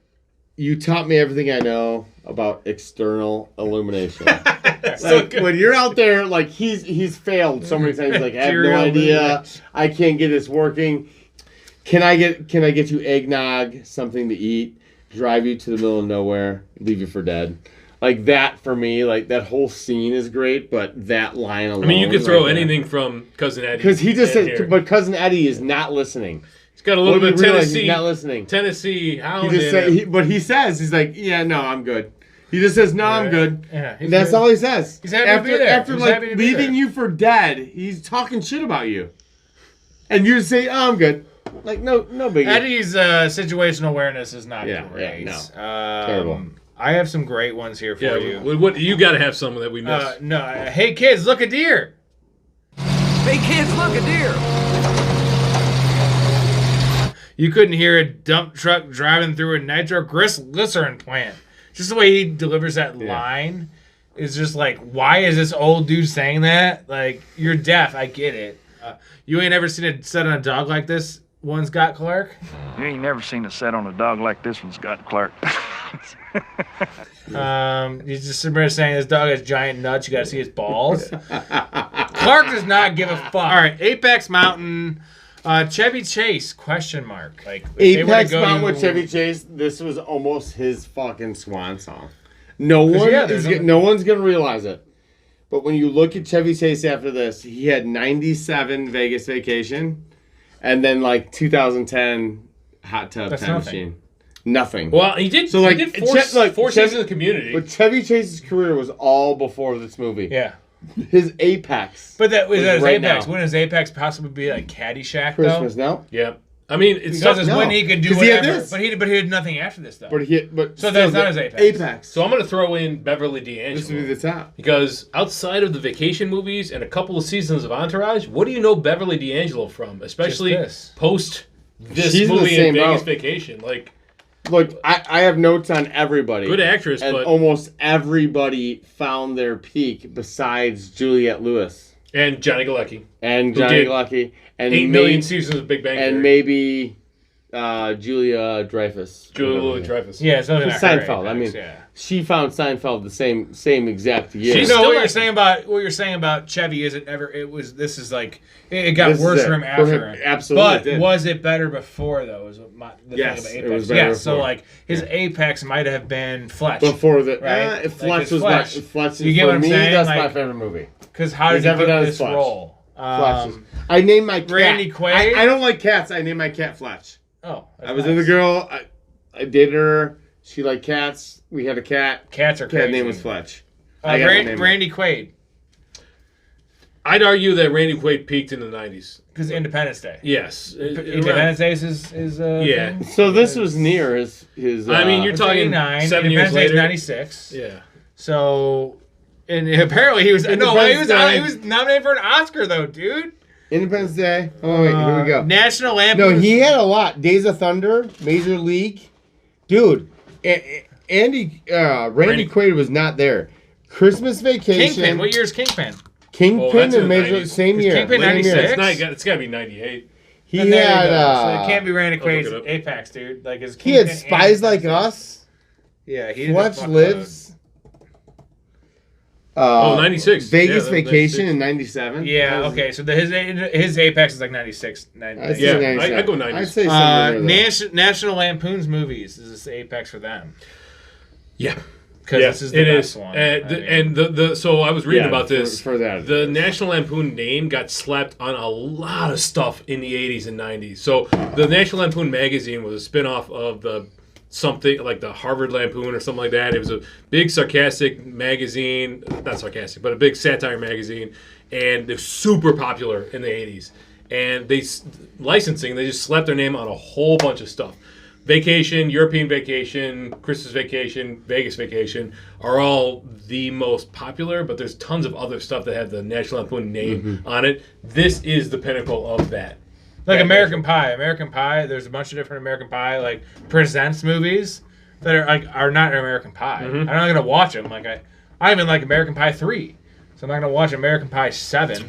you taught me everything I know about external illumination. Like when you're out there, like he's failed so many times. Like I have no idea. I can't get this working. Can I get you eggnog, something to eat? Drive you to the middle of nowhere, leave you for dead. Like that for me, like that whole scene is great, but that line alone. I mean, you could throw anything from Cousin Eddie. Because he just said, but Cousin Eddie is not listening. He's got a little bit of Tennessee. He's not listening. Tennessee hound. But he says, he's like, yeah, no, I'm good. He just says, no, I'm good. Yeah, and that's all he says. He's happy to be there. After like leaving you for dead, he's talking shit about you. And you say, oh, I'm good. Like, no biggie. Eddie's situational awareness is not great. Yeah, no. Terrible. I have some great ones here for you. What you got to have some that we missed. Hey kids, look a deer. Hey kids, look a deer. You couldn't hear a dump truck driving through a nitroglycerin plant. Just the way he delivers that line is just like, why is this old dude saying that? Like, you're deaf. I get it. You ain't ever seen it set on a dog like this one's got, Clark? You ain't never seen a set on a dog like this one's got, Clark. He's just sitting there saying this dog has giant nuts. You gotta see his balls. Clark does not give a fuck. All right, Apex Mountain, Chevy Chase, question mark. Like Apex Mountain with Chevy Chase, this was almost his fucking swan song. No one's gonna realize it. But when you look at Chevy Chase after this, he had 97 Vegas Vacation, and then like 2010 Hot Tub Time Machine. Nothing. Well, he did. So like, he did four seasons of Community. But Chevy Chase's career was all before this movie. Yeah. His apex. But that was his right apex. now. Wouldn't his apex possibly be like Caddyshack Christmas though? now? Yeah. I mean, it's because it's when he could do whatever. But he had nothing after this though. But so that's not his apex. So I'm going to throw in Beverly D'Angelo. This would be the top. Because outside of the vacation movies and a couple of seasons of Entourage, what do you know Beverly D'Angelo from? Especially post this movie and Vegas Vacation. Like, look, I have notes on everybody. Good actress, and but almost everybody found their peak besides Juliette Lewis and Johnny Galecki. And 8 million seasons of Big Bang Theory. And maybe Julia Dreyfus. Julia Dreyfus. Yeah, so Seinfeld. I mean, she found Seinfeld the same exact year. You know what you're saying about Chevy isn't ever. This is like it got worse for him after him. Absolutely, but was it better before though? Is the thing about Apex. It was better before. So like his apex might have been Fletch before the right. Fletch was not. Fletch you get what I'm saying? That's my favorite movie. Because how did he get this role? I named my cat. Randy Quaid. I don't like cats. I named my cat Fletch. Oh, I was with a girl. I dated her. She liked cats. We had a cat. Cats are crazy. Cat name was Fletch. Randy Quaid. I'd argue that Randy Quaid peaked in the 90s. Because Independence Day. Yes. Independence Day is yeah. thing? So this was near his I mean, you're talking 89. 7 years Independence Day is later. 96. Yeah. So, and apparently he was he was nominated for an Oscar though, dude. Independence Day. Oh wait, here we go. National Lampoon. No, he had a lot. Days of Thunder, Major League, dude. Randy Quaid was not there. Christmas Vacation. Kingpin. What year is Kingpin? Kingpin and Major League, same year. Kingpin 96. It's got to be 98. He had. So it can't be Randy Quaid's Apex, dude. Like his. He had Spies Like Us. Yeah, he Fletch Lives. 96. Vegas Vacation in 97. Yeah, okay. So his Apex is like 96. I go 90s. I'd say something National Lampoon's movies is this Apex for them. Yeah. Because this is the best one. So I was reading about this. For that. The National Lampoon name got slapped on a lot of stuff in the 80s and 90s. So the National Lampoon magazine was a spin-off of the something like the Harvard Lampoon or something like that. It was a big sarcastic magazine, not sarcastic, but a big satire magazine, and it was super popular in the 80s. And they just slapped their name on a whole bunch of stuff. Vacation, European Vacation, Christmas Vacation, Vegas Vacation are all the most popular, but there's tons of other stuff that have the National Lampoon name on it. This is the pinnacle of that. Like American Pie. American Pie, there's a bunch of different American Pie, like, presents movies that are not American Pie. I'm not going to watch them. Like, I even like American Pie 3. So I'm not going to watch American Pie 7.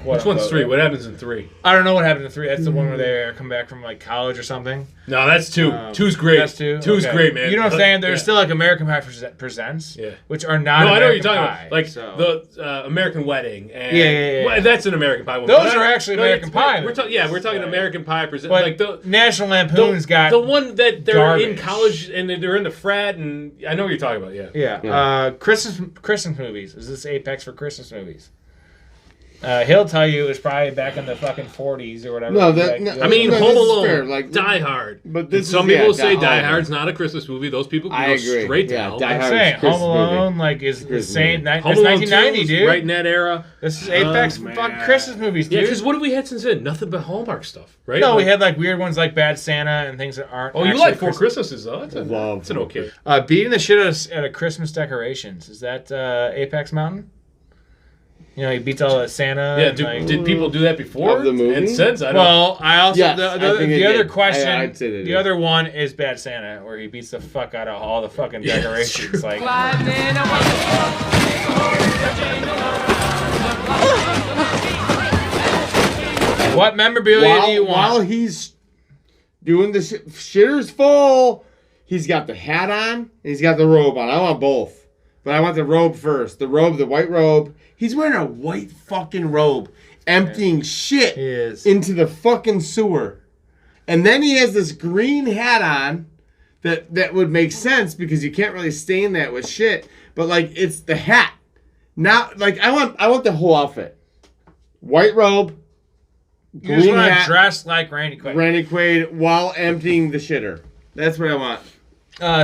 Which one's 3? What happens in 3? I don't know what happened in 3. That's the one where they come back from, like, college or something. No, that's 2. 2's great. That's 2? 2's great, man. You know what I'm saying? There's still, like, American Pie Presents, which are not No, I know what you're American talking Pie. about. Like, the American Wedding. And Yeah. That's an American Pie one. Those are actually American Pie. We're talking American Pie Presents. But Like the National Lampoon's got the one that they're garbage. in college and they're in the frat, and I know what you're talking about, Christmas movies. Is this Apex for Christmas movies? He'll tell you it was probably back in the fucking 40s or whatever. No, I mean, Home Alone, fair. Like, Die Hard. But some people say Die Hard's not a Christmas movie. Those people can go agree. straight to Yeah, hell. Die I'm Hard's saying Christmas Home Alone, movie. like, is insane. Home That's Alone 1990, 2's dude. right in that era. This is Apex fucking Christmas movies, dude. Yeah, because what have we had since then? Nothing but Hallmark stuff, right? No, we had like weird ones like Bad Santa and things that aren't. Oh, you actually like Four Christmases, though? That's an okay. Beating the shit out of Christmas decorations. Is that Apex Mountain? You know, he beats all the Santa. Yeah, and, did people do that before? Of the movie? And since I don't. Well, I also Yes, the I think the it other did. question, I'd say they the did. other one is Bad Santa, where he beats the fuck out of all the fucking decorations. Like, what memorabilia do you want? While he's doing the shitter's full, he's got the hat on and he's got the robe on. I want both. But I want the robe first. The white robe. He's wearing a white fucking robe, emptying shit into the fucking sewer. And then he has this green hat on that would make sense because you can't really stain that with shit. But like it's the hat. Not like I want the whole outfit. White robe, You just green want to hat, dress like Randy Quaid. Randy Quaid while emptying the shitter. That's what I want.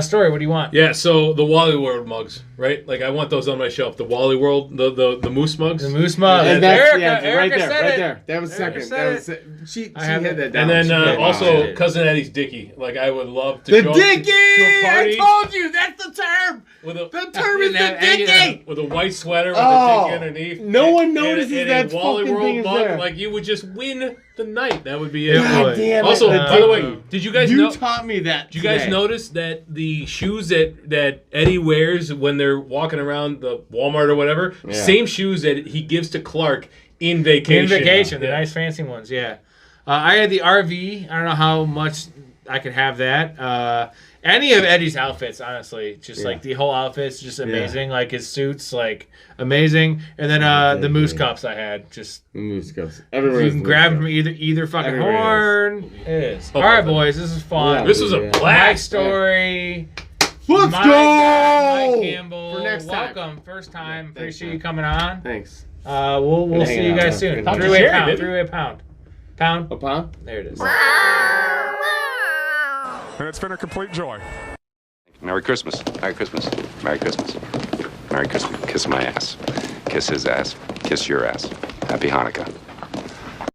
Story, what do you want? Yeah, so the Wally World mugs, right? Like I want those on my shelf. The Wally World, the moose mugs. The moose mug. And that's, Erica right there, said right it. there. That was Erica second. said That was she I have had it. that down. And then She also did. Cousin Eddie's Dickie. Like I would love to The show Dickie! up to a party I told you, that's the term. The term is the Dickie. With a white sweater with a Dickie underneath. No one notices and that a Wally fucking World thing is mug. there. Like you would just win the night. That would be it. God damn it. Also, The by the way, Dickie. did you guys You know? taught me that. Did you guys today. notice that the shoes that Eddie wears when they're walking around the Walmart or whatever, Yeah. same shoes that he gives to Clark in Vacation. The nice fancy ones, yeah. I had the RV. I don't know how much I could have that. Any of Eddie's outfits, honestly, just like the whole outfit's just amazing. Like his suits, like amazing. And then the moose cups I had, just the moose cups. Everywhere you can grab them from either fucking Everywhere horn. It is. All right, boys, this is fun. Yeah, This was a My blast. story. Let's My go! guy, Mike Campbell. For next time. Welcome, first time. Thanks, Appreciate man. you coming on. Thanks. We'll Good see hanging you out, guys man. soon. Good hanging Three-way out. pound. Baby. Three-way pound. Pound. A pound? There it is. And it's been a complete joy. Merry Christmas. Merry Christmas. Merry Christmas. Merry Christmas. Kiss my ass. Kiss his ass. Kiss your ass. Happy Hanukkah.